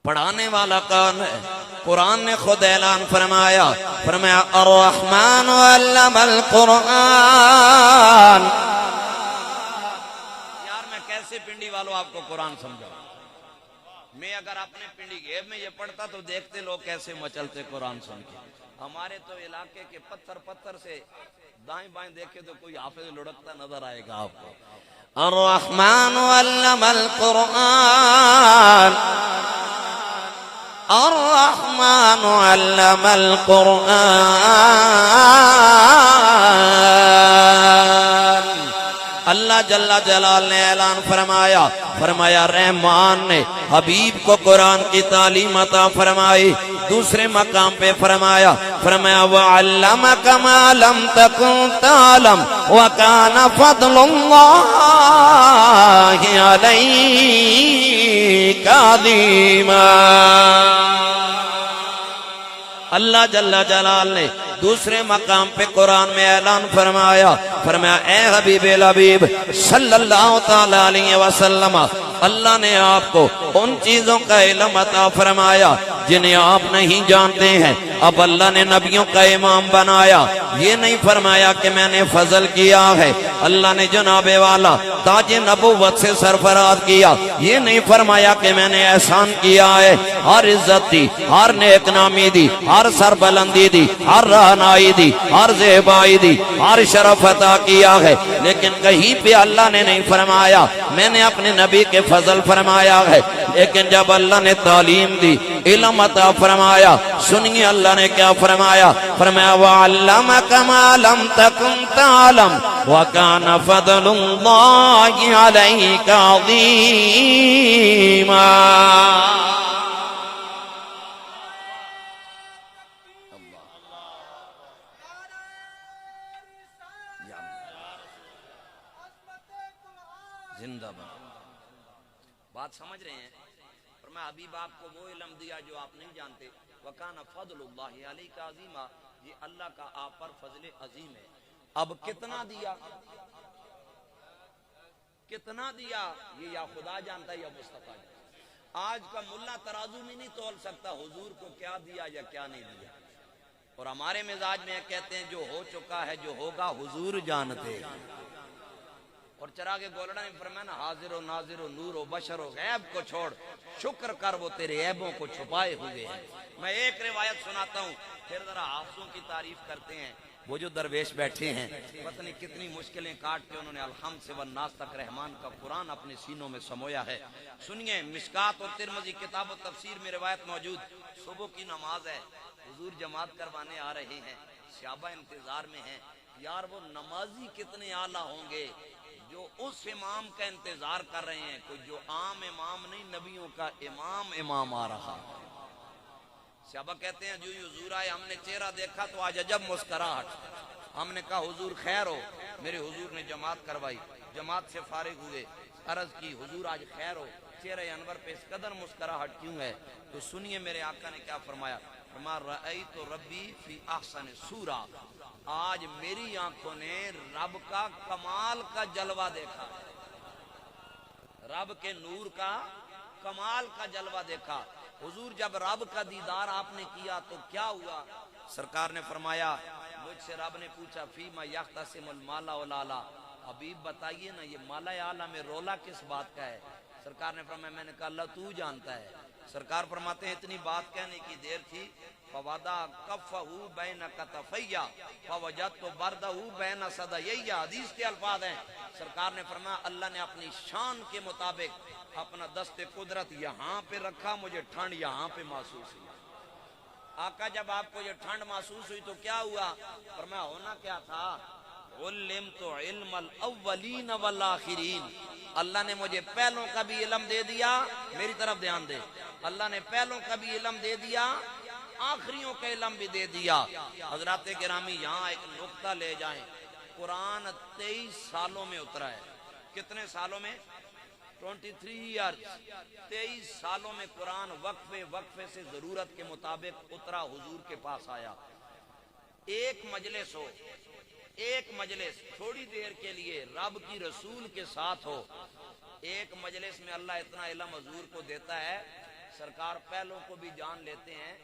پڑھانے والا کون ہے؟ قرآن نے خود اعلان فرمایا الرحمن علم القرآن. یار میں کیسے پنڈی والوں آپ کو قرآن سمجھاؤں؟ میں اگر اپنے پنڈی گھیب میں یہ پڑھتا تو دیکھتے لوگ کیسے مچلتے قرآن سن کے. ہمارے تو علاقے کے پتھر سے دائیں بائیں دیکھے تو کوئی حافظ لڑکتا نظر آئے گا آپ کو. الرحمن علم القرآن الرحمن علم القرآن. اللہ جل جلال نے اعلان فرمایا رحمان نے حبیب کو قرآن کی تعلیم عطا فرمائی. دوسرے مقام پہ فرمایا وَعَلَّمَكَ مَا لَمْ تَكُنْ تَعْلَمْ وَكَانَ فَضْلُ اللَّهِ عَلَيْكَ عَظِيمًا. اللہ جل جلال نے دوسرے مقام پہ قرآن میں اعلان فرمایا اے حبیب الحبیب صلی اللہ تعالی علیہ وسلم، اللہ نے آپ کو ان چیزوں کا علم عطا فرمایا جنہیں آپ نہیں جانتے ہیں. اب اللہ نے نبیوں کا امام بنایا. یہ نہیں فرمایا کہ میں نے فضل کیا ہے. اللہ نے جناب والا تاج نبوت سے سرفراز کیا. یہ نہیں فرمایا کہ میں نے احسان کیا ہے. ہر عزت دی، ہر نیک نامی دی، ہر سربلندی دی، ہر رہنائی دی، ہر زیبائی دی، ہر شرف عطا کیا ہے. لیکن کہیں پہ اللہ نے نہیں فرمایا میں نے اپنے نبی کے فضل فرمایا ہے. لیکن جب اللہ نے تعلیم دی، علم عطا فرمایا، سنیے اللہ نے کیا فرمایا وَعَلَّمَكَ مَا لَمْ تَكُنْ تَعْلَمْ وَكَانَ فَضْلُ اللَّهِ عَلَيْكَ عَظِيمًا. زندہ باد. بات سمجھ رہے ہیں؟ فرمایا حبیب آپ کو وہ علم دیا جو آپ نہیں جانتے. وَكَانَ فَضْلُ اللَّهِ عَلَيْكَ عَظِيمًا. یہ اللہ کا آپ پر فضل عظیم ہے. اب کتنا دیا یہ یا خدا جانتا ہے یا مصطفیٰ جانتا. آج کا ملا ترازو میں نہیں تول سکتا حضور کو کیا دیا یا کیا نہیں دیا. اور ہمارے مزاج میں کہتے ہیں جو ہو چکا ہے جو ہوگا حضور جانتے. اور چراغ گولڑا نے فرمایا نا حاضر و ناظر و نور و بشر و غیب کو چھوڑ شکر کر وہ تیرے عیبوں کو چھپائے ہوئے ہیں. میں ایک روایت سناتا ہوں پھر ذرا حافظوں کی تعریف کرتے ہیں. وہ جو درویش بیٹھے ہیں پتہ نہیں کتنی مشکلیں کاٹ کے انہوں نے الحمد سے والناس تک رحمان کا قرآن اپنے سینوں میں سمویا ہے. سنیے مشکات اور ترمذی کتاب و تفسیر میں روایت موجود. صبح کی نماز ہے، حضور جماعت کروانے آ رہے ہیں، صحابہ انتظار میں ہیں. یار وہ نمازی کتنے اعلیٰ ہوں گے جو اس امام کا انتظار کر رہے ہیں. کوئی جو عام امام نہیں، نبیوں کا امام آ رہا. صحابہ کہتے ہیں جو حضور آئے ہم نے چہرہ دیکھا تو آج عجب مسکراہٹ. ہم نے کہا حضور خیر ہو. میرے حضور نے جماعت کروائی، جماعت سے فارغ ہوئے، عرض کی حضور آج خیر ہو، چہرہ انور پہ اس قدر مسکراہٹ کیوں ہے؟ تو سنیے میرے آقا نے کیا فرمایا رأیت ربی فی احسن صورہ. آج میری آنکھوں نے رب کا کمال کا جلوہ دیکھا، رب کے نور کا کمال کا جلوہ دیکھا. حضور جب رب کا دیدار آپ نے کیا تو کیا ہوا؟ سرکار نے فرمایا مجھ سے رب نے پوچھا فیما یختصم المالا والالا. حبیب بتائیے نا یہ مالا اعلیٰ میں رولا کس بات کا ہے؟ سرکار نے فرمایا میں نے کہا اللہ تو جانتا ہے. سرکار فرماتے ہیں اتنی بات کہنے کی دیر تھی فوضع کفہ بین کتفیہ فوجدت بردہ بین صدیہ. حدیث کے الفاظ ہیں. سرکار نے فرمایا اللہ نے اپنی شان کے مطابق اپنا دست قدرت یہاں پہ رکھا، مجھے ٹھنڈ یہاں پہ محسوس ہوئی. آقا جب آپ کو یہ ٹھنڈ محسوس ہوئی تو کیا ہوا؟ فرمایا ہونا کیا تھا علمت علم الاولین والآخرین، اللہ نے مجھے پہلوں کا بھی علم دے دیا، میری طرف دھیان دے، اللہ نے پہلوں کا بھی علم دے دیا، آخریوں کا علم بھی دے دیا۔ حضرات گرامی یہاں ایک نقطہ لے جائیں، قرآن 23 سالوں میں اترا ہے۔ کتنے سالوں میں؟ 23 ایئرز، 23 سالوں میں قرآن وقفے وقفے سے ضرورت کے مطابق اترا، حضور کے پاس آیا۔ ایک مجلس ہو، ایک مجلس تھوڑی دیر کے لیے رب کی رسول کے ساتھ ہو، ایک مجلس میں اللہ اتنا علم حضور کو دیتا ہے، سرکار پہلوں کو بھی جان لیتے ہیں،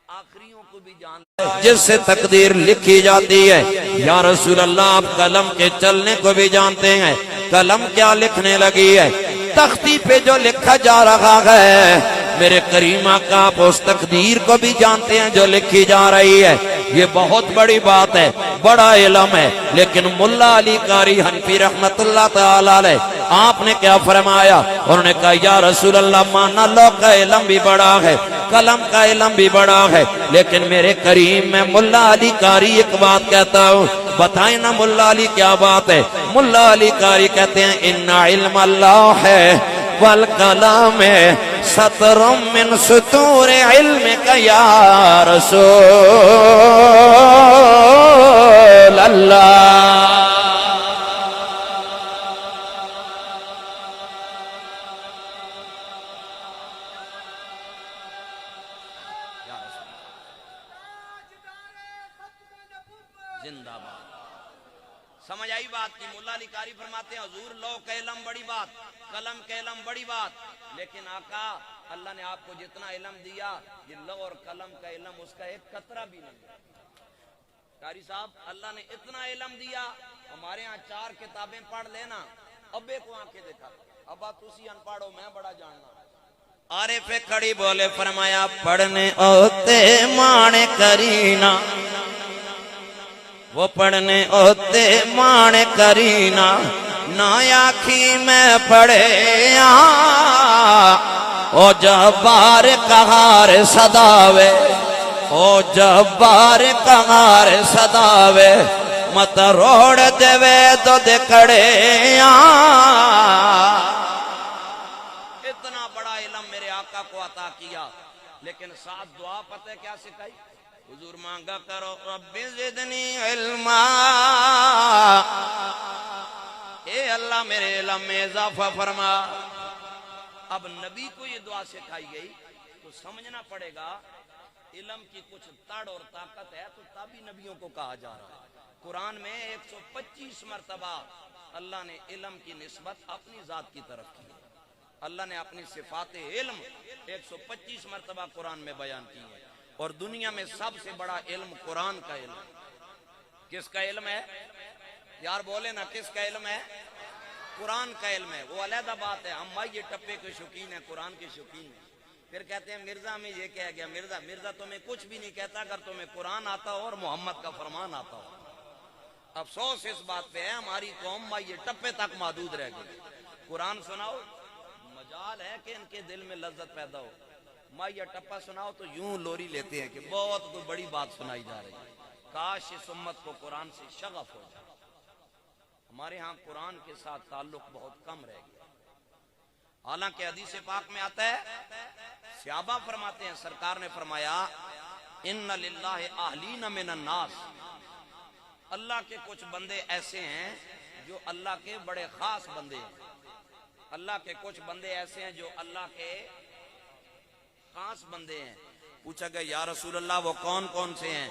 آخریوں کو بھی جان لیتے ہیں۔ جس سے تقدیر لکھی جاتی ہے، یا رسول اللہ آپ قلم کے چلنے کو بھی جانتے ہیں، قلم کیا لکھنے لگی ہے، تختی پہ جو لکھا جا رہا ہے، میرے کریم آقا آپ اس تقدیر کو بھی جانتے ہیں جو لکھی جا رہی ہے۔ یہ بہت بڑی بات ہے، بڑا علم ہے۔ لیکن ملا علی قاری حنفی رحمت اللہ تعالی علیہ آپ نے کیا فرمایا؟ انہوں نے کہا یا رسول اللہ مانا لو کا علم بھی بڑا ہے، قلم کا علم بھی بڑا ہے، لیکن میرے کریم میں ملا علی قاری ایک بات کہتا ہوں، بتائیں نا ملا علی کیا بات ہے؟ ملا علی قاری کہتے ہیں ان علم اللہ ہے والکلام سطر من سطور علم کا یا رسول اللہ۔ زندہ باد۔ سمجھ آئی بات کی؟ ملا علی قاری فرماتے ہیں حضور لو کا علم بڑی بات، قلم کا علم بڑی بات، لیکن آقا اللہ نے آپ کو جتنا علم دیا، یہ لو اور قلم کا علم اس کا ایک قطرہ بھی نہیں۔ قاری صاحب اللہ نے اتنا علم دیا، ہمارے ہاں 4 کتابیں پڑھ لینا، ابے کو آنکھیں دکھا، ابا تسی ان پڑھو میں بڑا جاننا۔ عارف کھڑی بولے فرمایا پڑھنے اوتے مانے کرینا، وہ پڑھنے اوتے مانے کرینا، نہ آکھی میں پڑھے او جبار قہار صداوے، او جبار قہار صداوے، مت روڑ دے تو دکڑے اتنا بڑا علم میرے آقا کو عطا کیا، لیکن ساتھ دعا پتہ کیا سکھائی؟ حضور مانگا کرو رب زدنی علما، اے اللہ میرے علم میں اضافہ فرما۔ اب نبی کو یہ دعا سکھائی گئی تو سمجھنا پڑے گا علم کی کچھ تڑ اور طاقت ہے، تو تبھی نبیوں کو کہا جا رہا ہے۔ قرآن میں 125 مرتبہ اللہ نے علم کی نسبت اپنی ذات کی طرف کی، اللہ نے اپنی صفات علم 125 مرتبہ قرآن میں بیان کی ہے۔ اور دنیا میں سب سے بڑا علم قرآن کا علم۔ کس کا علم ہے یار؟ بولے نا کس کا علم ہے؟ قرآن کا علم ہے۔ وہ علیحدہ بات ہے، ہم مائی ٹپے کے شوقین ہیں، قرآن کے شوقین ہیں، پھر کہتے ہیں مرزا میں یہ کہہ گیا، مرزا تمہیں کچھ بھی نہیں کہتا اگر تمہیں قرآن آتا ہو اور محمد کا فرمان آتا ہو۔ افسوس اس بات پہ ہے ہماری قوم مائی ٹپے تک محدود رہ گئی۔ قرآن سناؤ مجال ہے کہ ان کے دل میں لذت پیدا ہو، مائی ٹپا سناؤ تو یوں لوری لیتے ہیں کہ بہت کوئی بڑی بات سنائی جا رہی ہے۔ کاش اس امت کو قرآن سے شغف ہو جائے۔ ہمارے ہاں قرآن کے ساتھ تعلق بہت کم رہ گیا، حالانکہ حدیث پاک میں آتا ہے، صحابہ فرماتے ہیں سرکار نے فرمایا ان للہ اہلین من الناس، اللہ کے کچھ بندے ایسے ہیں جو اللہ کے بڑے خاص بندے ہیں، اللہ کے کچھ بندے ایسے ہیں جو اللہ کے خاص بندے ہیں۔ پوچھا گیا یا رسول اللہ وہ کون کون سے ہیں؟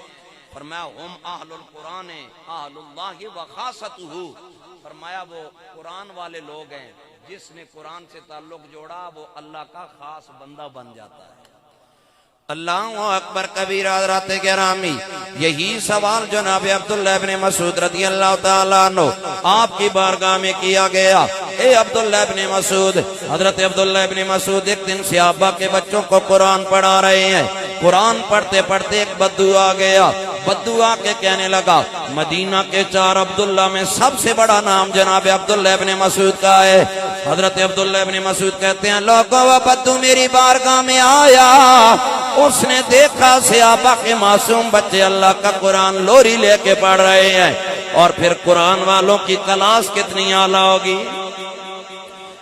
فرمایا ہم اہل القرآن اہل اللہ و خاصتہ، فرمایا وہ قرآن والے لوگ ہیں، جس نے قرآن سے تعلق جوڑا وہ اللہ کا خاص بندہ بن جاتا ہے۔ اللہ اکبر کبیرہ۔ حضرات گرامی یہی سوال جناب عبداللہ ابن مسعود رضی اللہ تعالیٰ عنہ آپ کی بارگاہ میں کیا گیا۔ اے عبداللہ ابن مسعود، حضرت عبداللہ ابن مسعود ایک دن صحابہ کے بچوں کو قرآن پڑھا رہے ہیں، قرآن پڑھتے پڑھتے ایک بدو آ گیا، بدو آ کے کہنے لگا مدینہ کے 4 عبداللہ میں سب سے بڑا نام جناب عبداللہ ابن مسعود کا ہے۔ حضرت عبداللہ ابن مسعود کہتے ہیں لوگوں وہ بدو میری بارگاہ میں آیا، اس نے دیکھا صحابہ کے معصوم بچے اللہ کا قرآن لوری لے کے پڑھ رہے ہیں، اور پھر قرآن والوں کی کلاس کتنی اعلیٰ ہوگی۔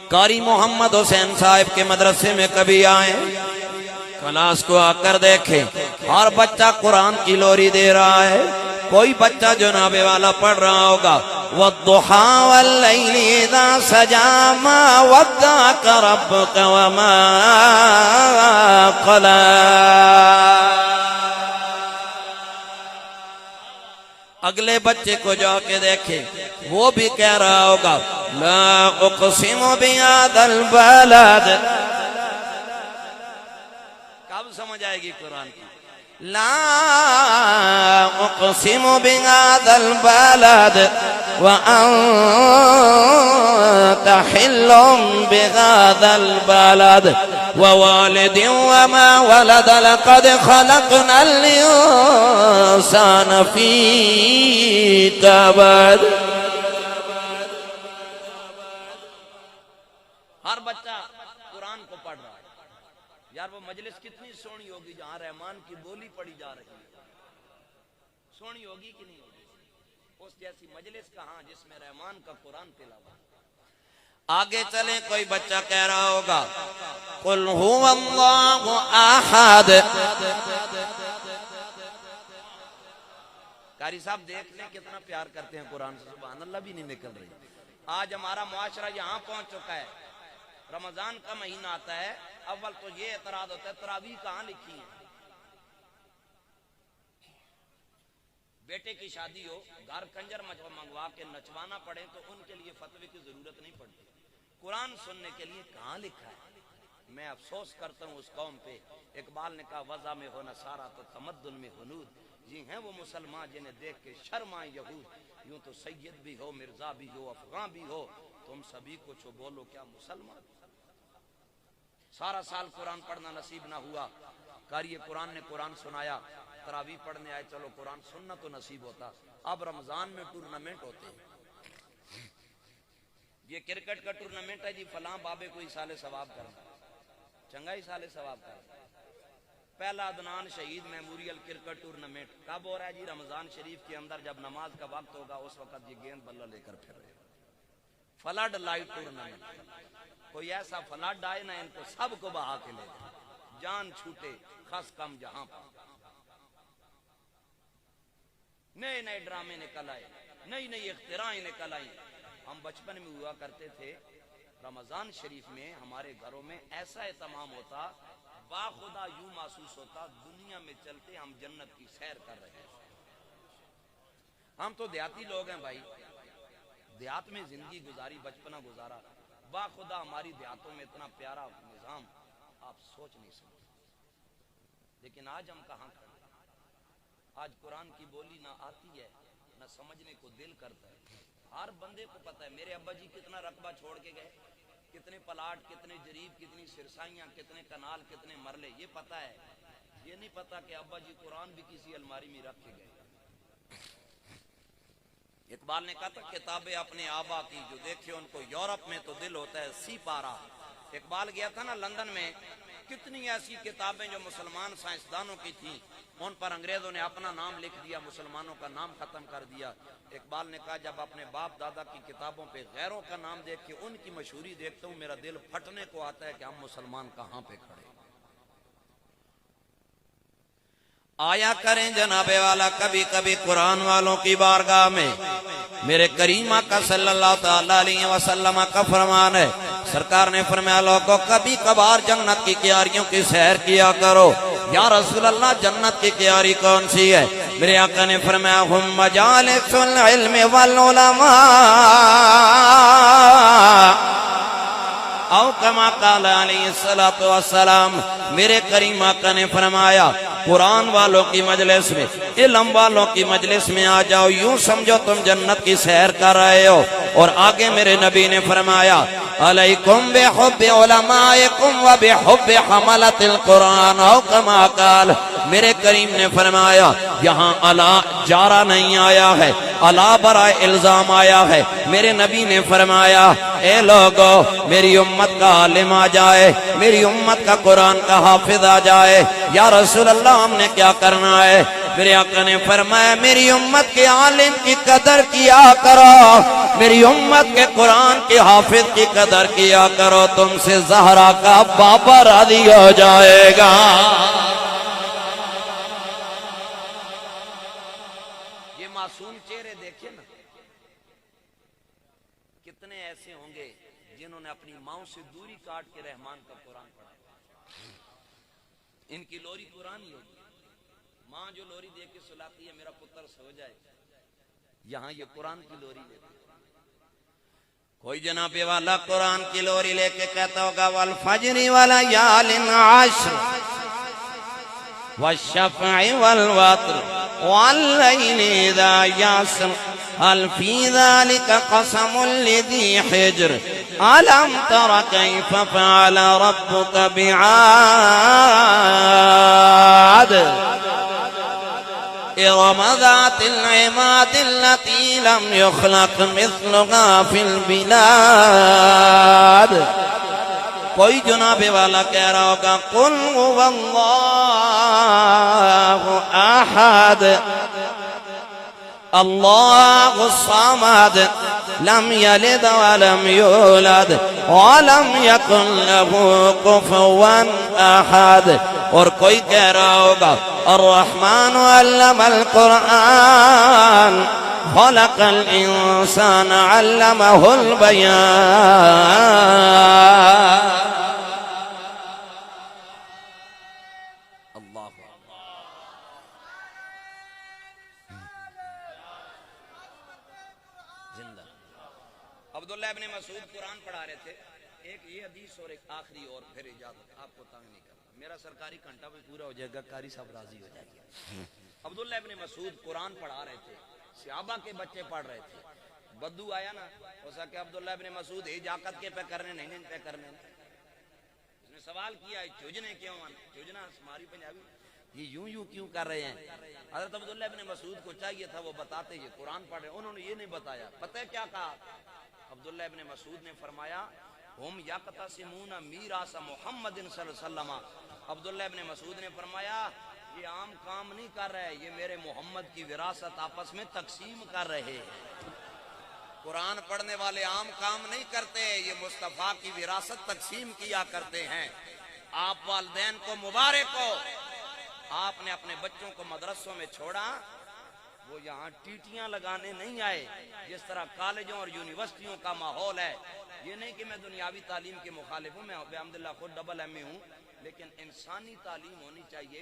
قاری محمد حسین صاحب کے مدرسے میں کبھی آئیں، کلاس کو آ کر دیکھیں، ہر بچہ قرآن کی لوری دے رہا ہے۔ کوئی بچہ جناب والا پڑھ رہا ہوگا وَالضُّحَى وَاللَّيْلِ إِذَا سَجَىٰ مَا وَدَّعَكَ رَبُّكَ وَمَا قَلَىٰ۔ اگلے بچے کو جا کے دیکھیں، وہ بھی کہہ رہا ہوگا لا اقسم بهذا البلد۔ کب سمجھ آئے گی قرآن کی؟ لا اقسم بهذا البلد وانت حل بهذا البلد ووالد وما ولد لقد خلقنا الانسان في كبد۔ ہر بچہ قرآن کو پڑھ رہا ہے۔ یار وہ مجلس کتنی سونی ہوگی جہاں رحمان کی بولی پڑھی جا رہی ہے، سونی ہوگی کہ نہیں ہوگی؟ اس جیسی مجلس کہاں جس میں رحمان کا قرآن تلاوت۔ آگے چلیں، کوئی بچہ کہہ رہا ہوگا قل هو اللہ احد۔ قاری صاحب دیکھ لیں کتنا پیار کرتے ہیں قرآن سے، سبحان اللہ بھی نہیں نکل رہی۔ آج ہمارا معاشرہ یہاں پہنچ چکا ہے، رمضان کا مہینہ آتا ہے، اول تو یہ اعتراض ہوتا ہے تراویح کہاں لکھی ہے؟ بیٹے کی شادی ہو، گھر کنجر منگوا کے نچوانا پڑے تو ان کے لیے فتوی کی ضرورت نہیں پڑتی، قرآن سننے کے لیے کہاں لکھا ہے؟ میں افسوس کرتا ہوں اس قوم پہ۔ اقبال نے کہا وضع میں ہونا سارا تو تمدن میں ہنود، یہ ہیں وہ مسلمان جنہیں دیکھ کے شرم آئے یہود۔ یوں تو سید بھی ہو، مرزا بھی ہو، افغان بھی ہو، تم سبھی کو چھو بولو کیا مسلمان۔ سارا سال قرآن پڑھنا نصیب نہ ہوا، قاری قرآن نے قرآن سنایا، تراویح پڑھنے آئے، چلو قرآن سننا تو نصیب ہوتا۔ اب رمضان میں ٹورنامنٹ ہوتے ہیں، یہ کرکٹ کا ٹورنامنٹ ہے جی، فلاں بابے کو ایصال ثواب کرنا، چنگا ایصال ثواب کرنا۔ پہلا عدنان شہید میموریل کرکٹ ٹورنامنٹ کب ہو رہا ہے جی؟ رمضان شریف کے اندر جب نماز کا وقت ہوگا اس وقت یہ گیند بلہ لے کر پھر رہے۔ فلڈ لائٹ ٹورنامنٹ، کوئی ایسا فلڈ آئے نہ ان کو سب کو بہا کے لے جائے، جان چھوٹے خس کم جہاں پر۔ نئے نئے ڈرامے نکل آئے، نئی نئی اختراعیں نکل آئیں۔ ہم بچپن میں ہوا کرتے تھے، رمضان شریف میں ہمارے گھروں میں ایسا اہتمام ہوتا، باخدا یوں محسوس ہوتا دنیا میں چلتے ہم جنت کی سیر کر رہے ہیں۔ ہم تو دیہاتی لوگ ہیں بھائی، دیہات میں زندگی گزاری، بچپنا گزارا، باخدا ہماری دیہاتوں میں اتنا پیارا نظام آپ سوچ نہیں سکتے۔ لیکن آج ہم کہاں کھڑے؟ آج قرآن کی بولی نہ آتی ہے نہ سمجھنے کو دل کرتا ہے۔ ہر بندے کو پتا ہے میرے ابا جی کتنا رقبہ چھوڑ کے گئے، کتنے پلاٹ، کتنے جریب، کتنی سرسائیاں، کتنے کنال، کتنے مرلے، یہ پتا ہے۔ یہ نہیں پتا کہ ابا جی قرآن بھی کسی الماری میں رکھ کے گئے۔ اقبال نے کہا تھا کتابیں اپنے آبا کی جو دیکھے ان کو یورپ میں تو دل ہوتا ہے سی پارا۔ اقبال گیا تھا نا لندن میں، کتنی ایسی کتابیں جو مسلمان سائنسدانوں کی تھیں ان پر انگریزوں نے اپنا نام لکھ دیا، مسلمانوں کا نام ختم کر دیا۔ اقبال نے کہا جب اپنے باپ دادا کی کتابوں پہ غیروں کا نام دیکھ کے ان کی مشہوری دیکھتا ہوں میرا دل پھٹنے کو آتا ہے کہ ہم مسلمان کہاں پہ کھڑے۔ آیا کریں جناب والا کبھی کبھی قرآن والوں کی بارگاہ میں، میرے کریم آقا صلی اللہ تعالی علیہ وسلم کا فرمان ہے، سرکار نے فرمایا لوگوں کبھی کبھار جنت کی کیاریوں کی سیر کیا کرو۔ یا رسول اللہ جنت کی کیاری کون سی ہے؟ میرے آقا نے فرمایا ہم مجالس العلم والعلماء، او کما قال علیہ الصلوۃ والسلام، میرے کریم آقا نے فرمایا قرآن والوں کی مجلس میں، علم والوں کی مجلس میں آ جاؤ، یوں سمجھو تم جنت کی سیر کر رہے ہو۔ اور آگے میرے نبی نے فرمایا علیکم بحب علمائکم و بحب حملۃ القرآن، او کما قال، میرے کریم نے فرمایا یہاں الا جارہ نہیں آیا ہے، الا برائے الزام آیا ہے۔ میرے نبی نے فرمایا اے لوگو میری امت کا عالم آ جائے، میری امت کا قرآن کا حافظ آ جائے۔ یا رسول اللہ ہم نے کیا کرنا ہے؟ میرے آقا نے فرمایا میری امت کے عالم کی قدر کیا کرو، میری امت کے قرآن کے حافظ کی قدر کیا کرو، تم سے زہرا کا بابا راضی ہو جائے گا۔ یہ معصوم چہرے دیکھیں نا، کتنے ایسے ہوں گے جنہوں نے اپنی ماں سے دوری کاٹ کے رحمان کا قرآن پڑھا۔ ان کی لوری قرآن ہی ہوگی، ماں جو لوری دے کے سلاتی ہے میرا پتر سو جائے، یہاں یہ قرآن کی لوری لیتے۔ کوئی جناب والا قرآن کی لوری لے کے کہتا ہوگا والفجر ولیال عشر والشفع والوتر واللیل اذا یسر هل فی ذلک قسم لذی حجر ألم تر كيف فعل ربك بعاد إرم ذات العماد التي لم يخلق مثلها في البلاد۔ کوئی جناب والا کہہ رہا ہوگا قل هو اللہ احد اللہ الصمد لم یلد ولم یولد ولم یکن له کفوا احد۔ اور کوئی کہہ رہا ہوگا الرحمن علم القرآن خلق الانسان علمہ البیان۔ عبداللہ ابن مسعود قرآن پڑھا رہے تھے، ایک یہ حدیث اور ایک آخری اور پھر اجازت، آپ کو تنگ نہیں کرنا، میرا سرکاری گھنٹہ بھی پورا ہو جائے گا، قاری صاحب راضی ہو جائے گا۔ عبداللہ ابن مسعود قرآن پڑھا رہے تھے، صحابہ کے بچے پڑھ رہے تھے، بدو آیا نا، ہو سکے عبداللہ ابن مسعود اجاقت کے پہ کرنے نہیں پہ کرنے، اس نے سوال کیا چوجنے کیوں آنا، چوجنا ہماری پنجابی یہ یوں کیوں کر رہے ہیں۔ حضرت عبداللہ ابن مسعود کو چاہیے تھا وہ بتاتے یہ قرآن پڑھ رہے، انہوں نے یہ نہیں بتایا، پتہ ہے کیا کہا؟ عبداللہ ابن مسعود نے فرمایا ہم یقتسمون میراث محمد صلی اللہ علیہ وسلم۔ عبداللہ ابن مسعود نے فرمایا یہ عام کام نہیں کر رہے، یہ میرے محمد کی وراثت آپس میں تقسیم کر رہے ہیں۔ قرآن پڑھنے والے عام کام نہیں کرتے، یہ مصطفیٰ کی وراثت تقسیم کیا کرتے ہیں۔ آپ والدین کو مبارک ہو، آپ نے اپنے بچوں کو مدرسوں میں چھوڑا، وہ یہاں ٹیٹیاں لگانے نہیں آئے جس طرح کالجوں اور یونیورسٹیوں کا ماحول ہے۔ یہ نہیں کہ میں دنیاوی تعلیم کے مخالف ہوں، میں الحمدللہ خود ڈبل ایم اے ہوں، لیکن انسانی تعلیم ہونی چاہیے،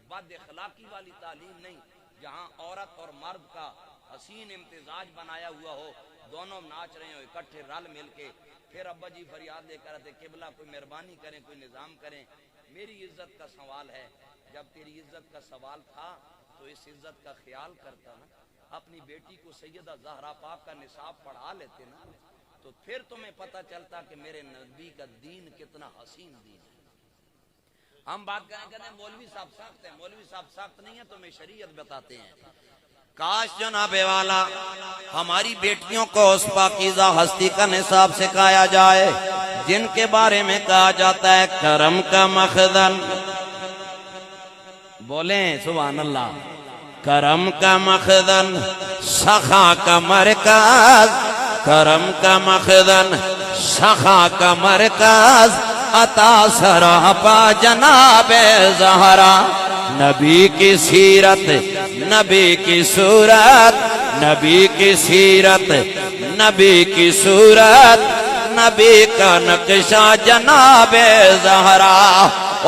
بد اخلاقی والی تعلیم نہیں، جہاں عورت اور مرد کا حسین امتزاج بنایا ہوا ہو، دونوں ناچ رہے ہو اکٹھے رل مل کے، پھر ابا جی فریاد لے کر آتے قبلہ کوئی مہربانی کریں، کوئی نظام کریں، میری عزت کا سوال ہے۔ جب تیری عزت کا سوال تھا تو اس عزت کا خیال کرتا نا، اپنی بیٹی کو سیدہ زہرا پاک کا نصاب پڑھا لیتے نا، تو پھر تمہیں پتہ چلتا کہ میرے نبی کا دین کتنا حسین دین ہے۔ ہم بات کریں کہتے ہیں مولوی صاحب سخت ہیں، مولوی صاحب سخت نہیں ہیں، تمہیں شریعت بتاتے ہیں۔ کاش جناب والا ہماری بیٹیوں کو اس پاکیزہ ہستی کا نصاب سکھایا جائے جن کے بارے میں کہا جاتا ہے کرم کا مخزن، بولیں سبحان اللہ، کرم کا مخزن سخا کا مرکز، کرم کا مخزن سخا کا مرکز، عطا سراپا جناب زہرا، نبی کی سیرت نبی کی صورت، نبی کی سیرت نبی کی صورت، نبی کا نقشہ جناب زہرا۔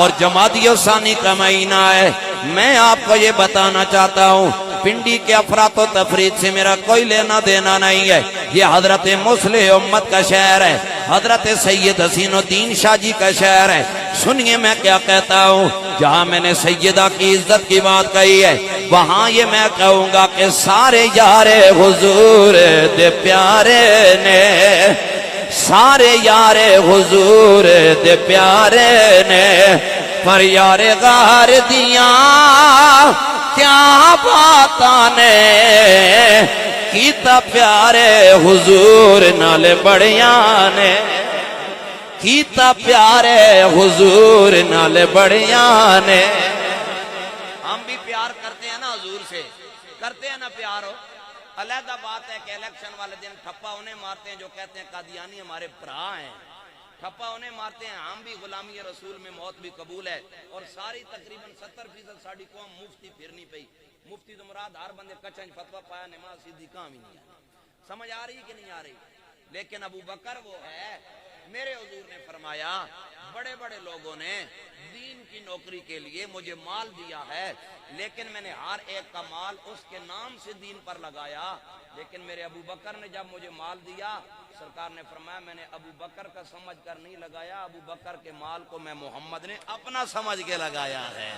اور جمادی ثانی کا مہینہ ہے، میں آپ کو یہ بتانا چاہتا ہوں پنڈی کے افراد و تفرید سے میرا کوئی لینا دینا نہیں ہے، یہ حضرت مسلح امت کا شہر ہے، حضرت سید حسین الدین شاہ جی کا شہر ہے۔ سنیے میں کیا کہتا ہوں، جہاں میں نے سیدہ کی عزت کی بات کہی ہے وہاں یہ میں کہوں گا کہ سارے یار حضور دے پیارے نے، سارے یار حضور دے پیارے نے، پر یار غار دیاں کیا باتاں نے، کیتا پیارے حضور نال بڑیاں نے، کیتا پیارے حضور نال بڑیاں نے۔ ہم بھی پیار کرتے ہیں نا حضور سے، کرتے ہیں نا پیار ہو۔ علیحدہ بات ہے کہ الیکشن والے دن ٹھپا انہیں مارتے ہیں جو کہتے ہیں قادیانی ہمارے بھرا ہیں، ٹھپا انہیں مارتے ہیں، ہم بھی غلامی رسول میں موت بھی قبول ہے، اور ساری تقریباً 70% ساڑی قوم مفتی پھرنی پئی۔ مفتی تو مراد ہر بندے کچنج فتوہ پایا، نماز سیدھی کام ہی نہیں آئی۔ سمجھ آ رہی کہ نہیں آ رہی؟ لیکن ابو بکر وہ ہے، میرے حضور نے فرمایا بڑے بڑے لوگوں نے دین کی نوکری کے لیے مجھے مال دیا ہے، لیکن میں نے ہر ایک کا مال اس کے نام سے دین پر لگایا، لیکن میرے ابو بکر نے جب مجھے مال دیا، سرکار نے فرمایا میں نے ابو بکر کا سمجھ کر نہیں لگایا، ابو بکر کے مال کو میں محمد نے اپنا سمجھ کے لگایا ہے۔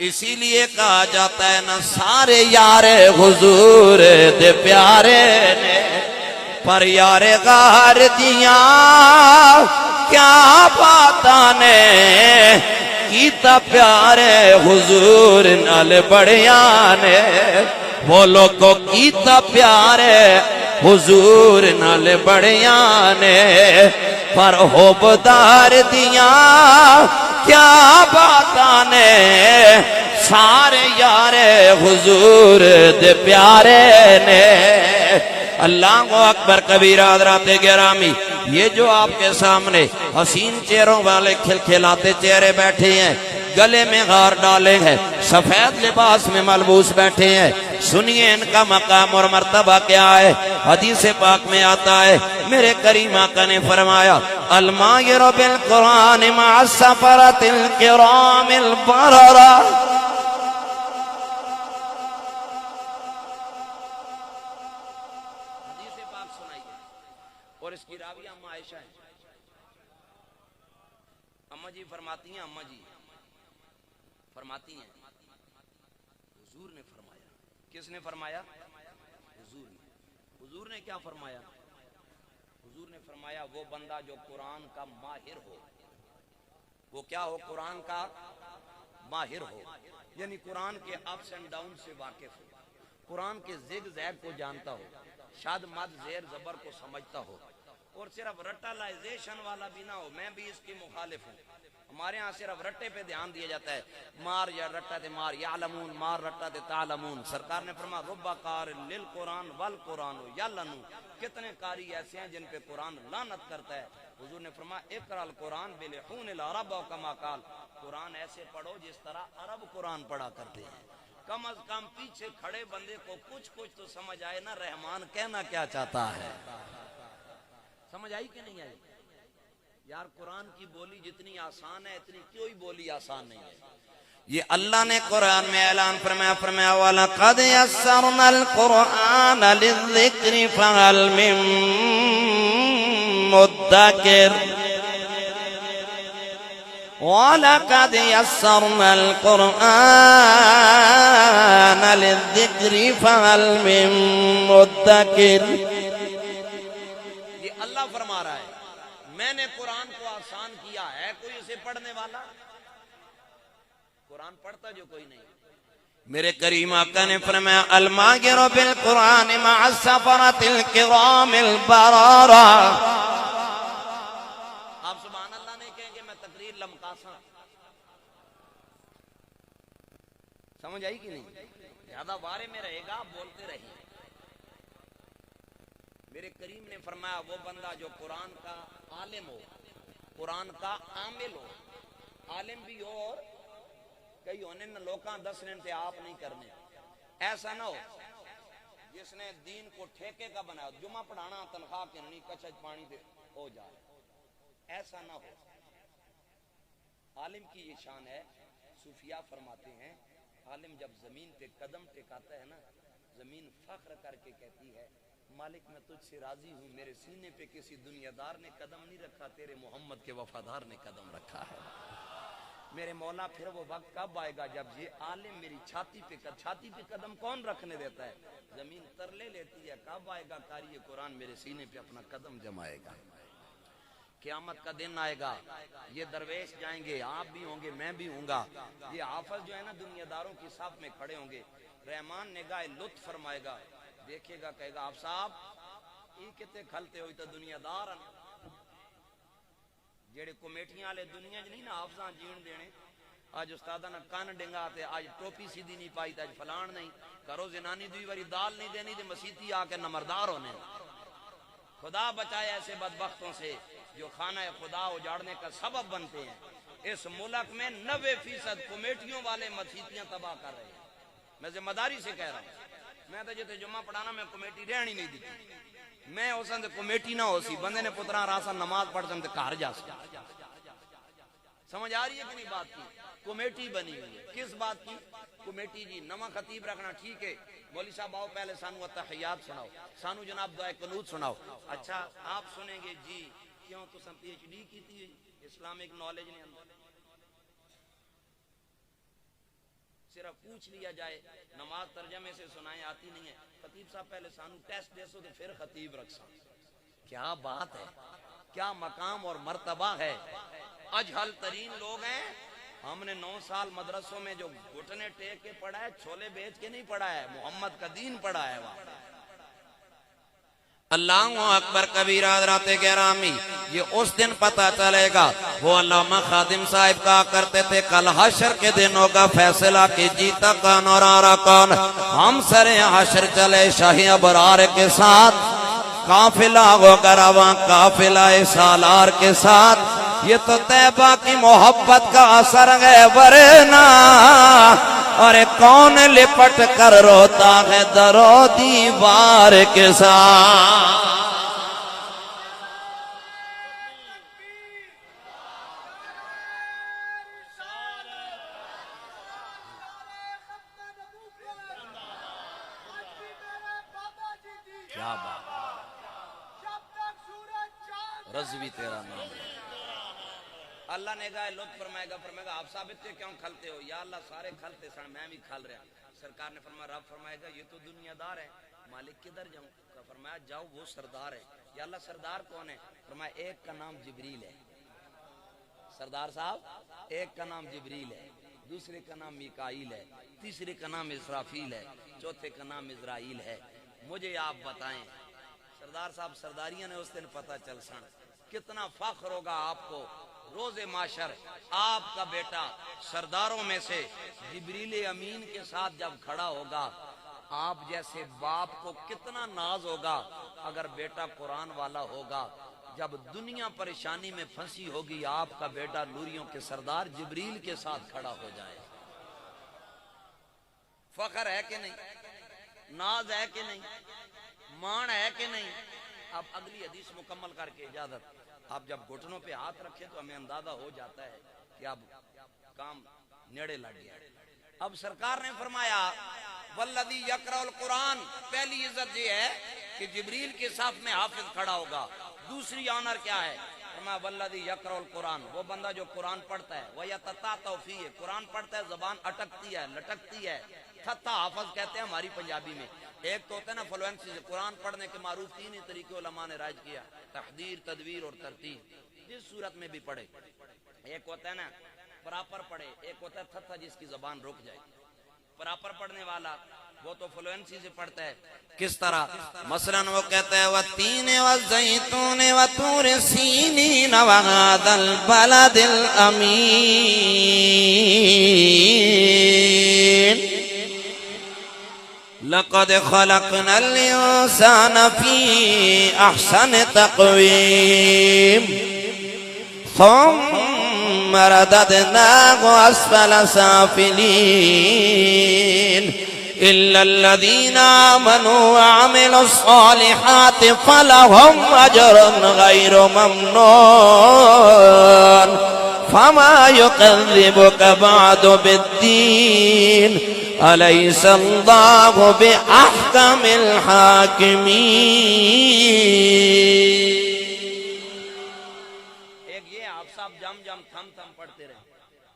اسی لیے کہا جاتا ہے نا سارے یار حضور دے پیارے نے، پر یار غار دیاں کیا باتاں نے، کیتا پیارے حضور نال بڑیاں نے، بولو کو کیتا پیارے حضور نال بڑیاں نے، پر حبدار دیاں کیا باتاں نے، سارے یار حضور دے پیارے نے۔ اللہ اکبر کبیرہ حضرات گرامی، یہ جو آپ کے سامنے حسین چہروں والے کھلکھلاتے چہرے بیٹھے ہیں، گلے میں غار ڈالے ہیں، سفید لباس میں ملبوس بیٹھے ہیں، سنیے ان کا مقام اور مرتبہ کیا ہے۔ حدیث پاک میں آتا ہے میرے کریم آقا نے فرمایا الماغر بالقرآن مع السفرۃ الکرام البررہ، اور اس کی راوی اماں عائشہ ہیں۔ اماں جی فرماتی ہیں، اماں جی فرماتی ہیں حضور نے فرمایا۔ کس نے فرمایا؟ حضور نے۔ حضور نے کیا فرمایا؟ حضور نے فرمایا وہ بندہ جو قرآن کا ماہر ہو، وہ کیا ہو؟ قرآن کا ماہر ہو، یعنی قرآن کے اپس اینڈ ڈاؤن سے واقف ہو، قرآن کے زگ زیگ کو جانتا ہو، شاد مد زیر زبر کو سمجھتا ہو، اور صرف رٹالائزیشن والا بھی نہ ہو۔ میں بھی اس کی مخالف ہوں، ہمارے ہاں صرف رٹے پہ دھیان دیا جاتا ہے، مار یا رٹا تے مار، یعلمون مار رٹا تے تعلمون۔ سرکار نے فرمایا رب قار للقرآن والقرآن یعلنو، کتنے قاری ایسے ہیں جن پہ قرآن لعنت کرتا ہے۔ حضور نے فرمایا اقرا القرآن بلحون العرب و کما قال، قرآن ایسے پڑھو جس طرح عرب قرآن پڑھا کرتے ہیں۔ کم از کم پیچھے کھڑے بندے کو کچھ تو سمجھ آئے نا رحمان کہنا کیا چاہتا ہے۔ سمجھ آئی کہ نہیں آئی؟ یار قرآن کی بولی جتنی آسان ہے اتنی کوئی بولی آسان نہیں ہے۔ یہ اللہ نے قرآن میں اعلان فرمایا، فرمایا وَلَقَدْ يَسَّرْنَا الْقُرْآنَ لِلذِّكْرِ فَهَلْ مِن مُدَّكِرٍ وَلَقَدْ يَسَّرْنَا الْقُرْآنَ لِلذِّكْرِ فَهَلْ مِن مُدَّكِرٍ۔ یہ اللہ فرما رہا ہے میں نے قرآن کو آسان کیا ہے، کوئی اسے پڑھنے والا؟ قرآن پڑھتا جو کوئی نہیں۔ میرے کریم آقا نے فرمایا الماغر بالقرآن مع السفرۃ الکرام البررہ۔ آپ سبحان اللہ نہیں کہیں گے میں تقریر لمکاساں، سمجھ آئی کہ نہیں؟ زیادہ وارے میں رہے گا، بولتے رہیے۔ میرے کریم نے فرمایا وہ بندہ جو قرآن کا عالم ہو، قرآن کا عامل ہو، عالم بھی ہو اور کئی ہونے نہ لوکاں دسنے تے آپ نہیں کرنے، ایسا نہ ہو جس نے دین کو ٹھیکے کا بنایا، جمعہ پڑھانا تنخواہ کے نہیں کچھ پانی دے ہو جائے، ایسا نہ ہو۔ عالم کی یہ شان ہے، صوفیاء فرماتے ہیں عالم جب زمین پہ قدم ٹکاتا ہے نا، زمین فخر کر کے کہتی ہے مالک میں تجھ سے راضی ہوں، میرے سینے پہ کسی دنیا دار نے قدم نہیں رکھا، تیرے محمد کے وفادار نے قدم رکھا ہے۔ میرے مولا پھر وہ وقت کب آئے گا جب یہ عالم میری چھاتی پہ قدم کون رکھنے دیتا ہے؟ زمین ترلے لیتی ہے، کب آئے گا قاری قرآن میرے سینے پہ اپنا قدم جمائے گا؟ قیامت کا دن آئے گا، یہ درویش جائیں گے، آپ بھی ہوں گے، میں بھی ہوں گا، یہ حافظ جو ہے نا دنیا داروں کی صف میں کھڑے ہوں گے، رحمان نگاہ لطف فرمائے گا، دیکھے گا کہے گا آپ صاحب یہ کتے کھلتے ہوئی تو دنیا دار جیڑے کمیٹیاں والے دنیا نہیں نا حافظاں جین دینے، آج استادہ نے کان ڈنگا تے آج ٹوپی سیدھی نہیں پائی تے آج فلان نہیں کرو زنانی دوئی واری دال نہیں دینی تے مسیتی آ کے نمردار ہونے. خدا بچائے ایسے بدبختوں سے جو خانہ خدا اجاڑنے کا سبب بنتے ہیں. اس ملک میں 90% کمیٹیوں والے مسیتیاں تباہ کر رہے ہیں. میں ذمہ داری سے کہہ رہا ہوں. میں تو جتے جمعہ پڑھانا میں کمیٹی رہنی نہیں دیتی. میں اس اندر کمیٹی نہ ہو سی بندے نے پترا راسا نماز پڑھ سکتے کار جا سکتے. سمجھ آ رہی ہے کہ نہیں بات کی؟ کمیٹی بنی ہوئی ہے. کس بات کی کمیٹی؟ جی نواں خطیب رکھنا ٹھیک ہے. مولوی صاحب آؤ پہلے سانو التحیات سناؤ, سانو جناب دعائے قنوت سناؤ. اچھا آپ سنیں گے جی کیوں تو سن پی ایچ ڈی کی تھی اسلامک نالج نے اندر صرف پوچھ لیا جائے نماز ترجمے سے سنائیں آتی نہیں ہے. خطیب صاحب پہلے سانو ٹیسٹ دے سو تو پھر خطیب رکھ سا. کیا بات ہے, کیا مقام اور مرتبہ ہے. اجہل ترین لوگ ہیں. ہم نے 9 سال مدرسوں میں جو گھٹنے ٹیک کے پڑھا ہے چھولے بیچ کے نہیں پڑھا ہے, محمد کا دین پڑھا ہے وہاں. اللہ اکبر کبیرہ حضرات گرامی. یہ اس دن پتہ چلے گا. وہ علامہ خادم صاحب کہا کرتے تھے کل حشر کے دن ہوگا فیصلہ کہ جیتا کون اور آرا کون. ہم سر حشر چلے شاہی ابرار کے ساتھ, قافلہ ہوگا رواں قافلہ سالار کے ساتھ. یہ تو طیبہ کی محبت کا اثر ہے ورنہ اور کون لپٹ کر روتا ہے در و دیوار کے ساتھ. کیا بات, رضوی تیرا نام ہے. اللہ نے کہا لطف فرمائے گا آپ ثابت کیوں کھلتے ہو؟ یا اللہ سارے کھلتے سن میں بھی کھل رہا. سرکار نے فرمایا رب فرمائے گا یہ تو دنیا دار ہے, مالک کدھر جاؤں؟ فرمایا جاؤ وہ سردار ہے. یا اللہ سردار کون ہے؟ فرمایا ایک کا نام جبریل ہے. سردار صاحب ایک کا نام جبریل ہے, دوسرے کا نام میکائیل ہے, تیسرے کا نام اسرافیل ہے, چوتھے کا نام اسرائیل ہے. مجھے آپ بتائیں سردار صاحب سرداریاں نے اس دن پتہ چل سن کتنا فخر ہوگا آپ کو. روز معاشر آپ کا بیٹا سرداروں میں سے جبریل امین کے ساتھ جب کھڑا ہوگا, آپ جیسے باپ کو کتنا ناز ہوگا اگر بیٹا قرآن والا ہوگا. جب دنیا پریشانی میں پھنسی ہوگی آپ کا بیٹا نوریوں کے سردار جبریل کے ساتھ کھڑا ہو جائے. فخر ہے کہ نہیں؟ ناز ہے کہ نہیں؟ مان ہے کہ نہیں؟ اب اگلی حدیث مکمل کر کے اجازت. آپ جب گھٹنوں پہ ہاتھ رکھیں تو ہمیں اندازہ ہو جاتا ہے کہ اب کام نیڑے لگ گیا. اب سرکار نے فرمایا والذی یقرأ القرآن, پہلی عزت یہ ہے کہ جبریل کے صف میں حافظ کھڑا ہوگا. دوسری آنر کیا ہے؟ فرمایا والذی یقرأ القرآن, وہ بندہ جو قرآن پڑھتا ہے. وَيَتَتَّعْتَعُ فِيهِ, قرآن پڑھتا ہے زبان اٹکتی ہے لٹکتی ہے. تھتا حافظ کہتے ہیں ہماری پنجابی میں. ایک تو ہوتا ہے نا فلوینسی سے. قرآن پڑھنے کے معروف 3 ہی طریقے علماء نے رائج کیا, تحدیر, تدویر اور ترتیب. جس صورت میں بھی پڑھے. ایک ہوتا ہے نا پراپر پڑھے, ایک ہوتا ہے تھتا جس کی زبان رک جائے. پراپر پڑھنے والا وہ تو فلوینسی سے پڑھتا ہے. کس طرح؟ مثلا وہ کہتا ہے وَالتِّينِ وَالزَّيْتُونِ وَطُورِ سِينِينَ وَهَذَا الْبَلَدِ الْأَمِينِ لَقَدْ خَلَقْنَا الْإِنسَانَ فِي أَحْسَنِ تَقْوِيمٍ ثُمَّ رَدَدْنَاهُ أَسْفَلَ سَافِلِينَ إِلَّا الَّذِينَ آمَنُوا وَعَمِلُوا الصَّالِحَاتِ فَلَهُمْ أَجْرٌ غَيْرُ مَمْنُونٍ فَمَا يُكَذِّبُكَ بَعْدُ بِالدِّينِ أَلَيْسَ اللَّهُ بِأَحْكَمِ الْحَاكِمِينَ. ایک یہ حافظ صاحب جم جم تھم تھم پڑھتے رہے,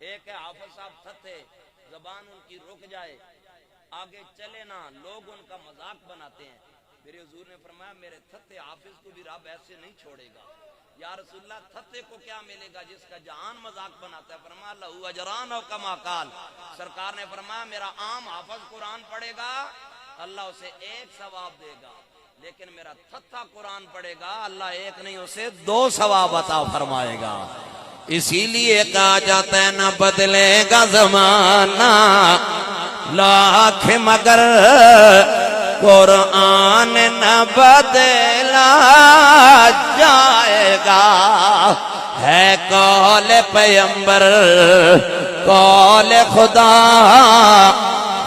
ایک ہے حافظ صاحب تھتے زبان ان کی رک جائے, آگے چلے نا, لوگ ان کا مذاق بناتے ہیں. میرے حضور نے فرمایا میرے تھتے حافظ کو بھی رب ایسے نہیں چھوڑے گا. یا رسول اللہ تھتے کو کیا ملے گا جس کا جہان مذاق بناتا ہے؟ فرمایا لہو اجران و کما قال. سرکار نے فرمایا میرا عام حافظ قرآن پڑھے گا اللہ اسے 1 ثواب دے گا, لیکن میرا تھتا قرآن پڑھے گا اللہ 1 نہیں اسے 2 ثواب عطا فرمائے گا. اسی لیے کہا جاتا ہے نہ بدلے گا زمانہ لاکھ مگر قرآن نہ بدلا جائے گا، ہے قول پیغمبر قول خدا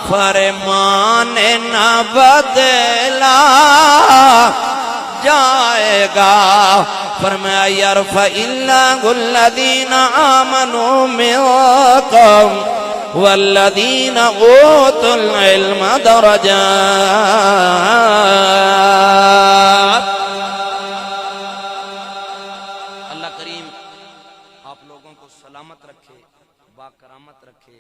فرمان نہ بدلا جائے گا۔ فرمایا یرفع اللہ الذین آمنوا منکم والذین اوتوا العلم درجات۔ اللہ کریم آپ لوگوں کو سلامت رکھے، با کرامت رکھے۔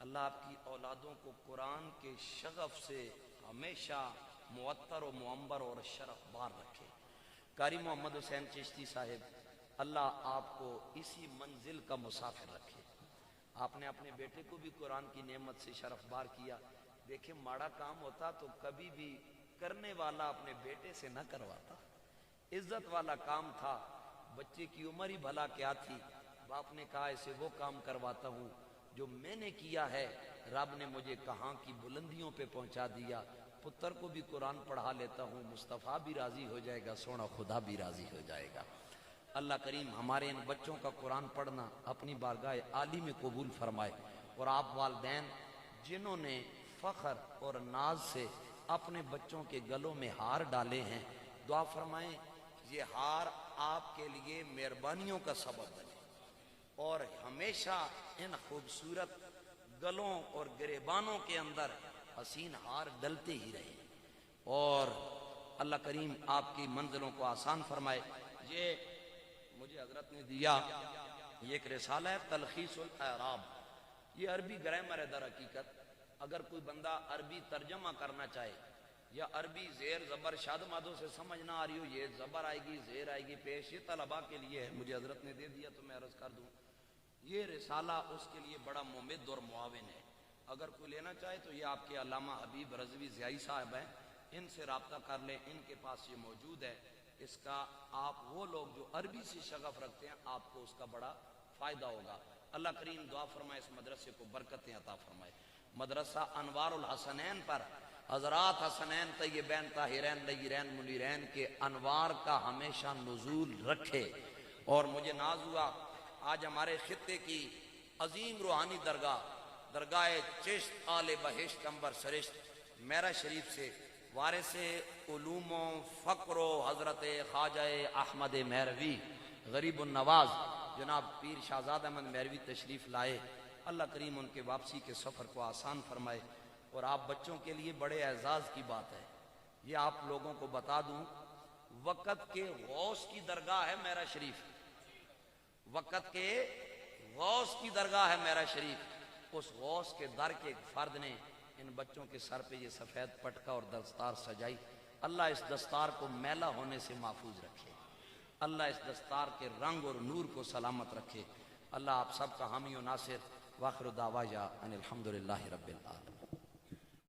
اللہ آپ کی اولادوں کو قرآن کے شغف سے ہمیشہ معطر و معمبر اور شرف بار رکھے۔ قاری محمد حسین چشتی صاحب، اللہ آپ کو اسی منزل کا مسافر رکھے۔ آپ نے اپنے بیٹے کو بھی قرآن کی نعمت سے شرف بار کیا۔ دیکھیں ماڑا کام ہوتا تو کبھی بھی کرنے والا اپنے بیٹے سے نہ کرواتا، عزت والا کام تھا۔ بچے کی عمر ہی بھلا کیا تھی، باپ نے کہا اسے وہ کام کرواتا ہوں جو میں نے کیا ہے، رب نے مجھے کہاں کی بلندیوں پہ پہنچا دیا۔ پتر کو بھی قرآن پڑھا لیتا ہوں، مصطفیٰ بھی راضی ہو جائے گا، سونا خدا بھی راضی ہو جائے گا۔ اللہ کریم ہمارے ان بچوں کا قرآن پڑھنا اپنی بارگاہ عالی میں قبول فرمائے، اور آپ والدین جنہوں نے فخر اور ناز سے اپنے بچوں کے گلوں میں ہار ڈالے ہیں، دعا فرمائیں یہ ہار آپ کے لیے مہربانیوں کا سبب بنے، اور ہمیشہ ان خوبصورت گلوں اور گریبانوں کے اندر حسین ہار ڈلتے ہی رہے، اور اللہ کریم آپ کی منزلوں کو آسان فرمائے۔ یہ مجھے حضرت نے دیا، یہ ایک رسالہ ہے تلخیص الاعراب، یہ عربی گرامر ہے در حقیقت۔ اگر کوئی بندہ عربی ترجمہ کرنا چاہے یا عربی زیر زبر شاد مادوں سے سمجھ نہ آ رہی ہو، یہ زبر آئے گی زیر آئے گی پیش، یہ طلباء کے لیے ہے، مجھے حضرت نے دے دیا تو میں عرض کر دوں۔ یہ رسالہ اس کے لیے بڑا ممد اور معاون ہے، اگر کوئی لینا چاہے تو یہ آپ کے علامہ حبیب رضوی ضیائی صاحب ہیں، ان سے رابطہ کر لیں، ان کے پاس یہ موجود ہے۔ اس کا آپ وہ لوگ جو عربی سے شغف رکھتے ہیں، آپ کو اس کا بڑا فائدہ ہوگا۔ اللہ کریم دعا فرمائے اس مدرسے کو برکتیں عطا فرمائے۔ مدرسہ انوار الحسنین پر حضرات حسنین طیبین طاہرین نیرین منیرین کے انوار کا ہمیشہ نزول رکھے۔ اور مجھے ناز ہوا آج ہمارے خطے کی عظیم روحانی درگاہ چشت آل بہشت انبر سرشت میرا شریف سے وارث علوم و فقر و حضرت خواجہ احمد مہروی غریب النواز جناب پیر شہزاد احمد مہروی تشریف لائے۔ اللہ کریم ان کے واپسی کے سفر کو آسان فرمائے، اور آپ بچوں کے لیے بڑے اعزاز کی بات ہے، یہ آپ لوگوں کو بتا دوں، وقت کے غوث کی درگاہ ہے میرا شریف، وقت کے غوث کی درگاہ ہے میرا شریف۔ اس غوث کے در کے ایک فرد نے ان بچوں کے سر پہ یہ سفید پٹکا اور دستار سجائی۔ اللہ اس دستار کو میلا ہونے سے محفوظ رکھے، اللہ اس دستار کے رنگ اور نور کو سلامت رکھے۔ اللہ آپ سب کا حامی و ناصر۔ واخر دعوانا ان الحمدللہ رب العالمین۔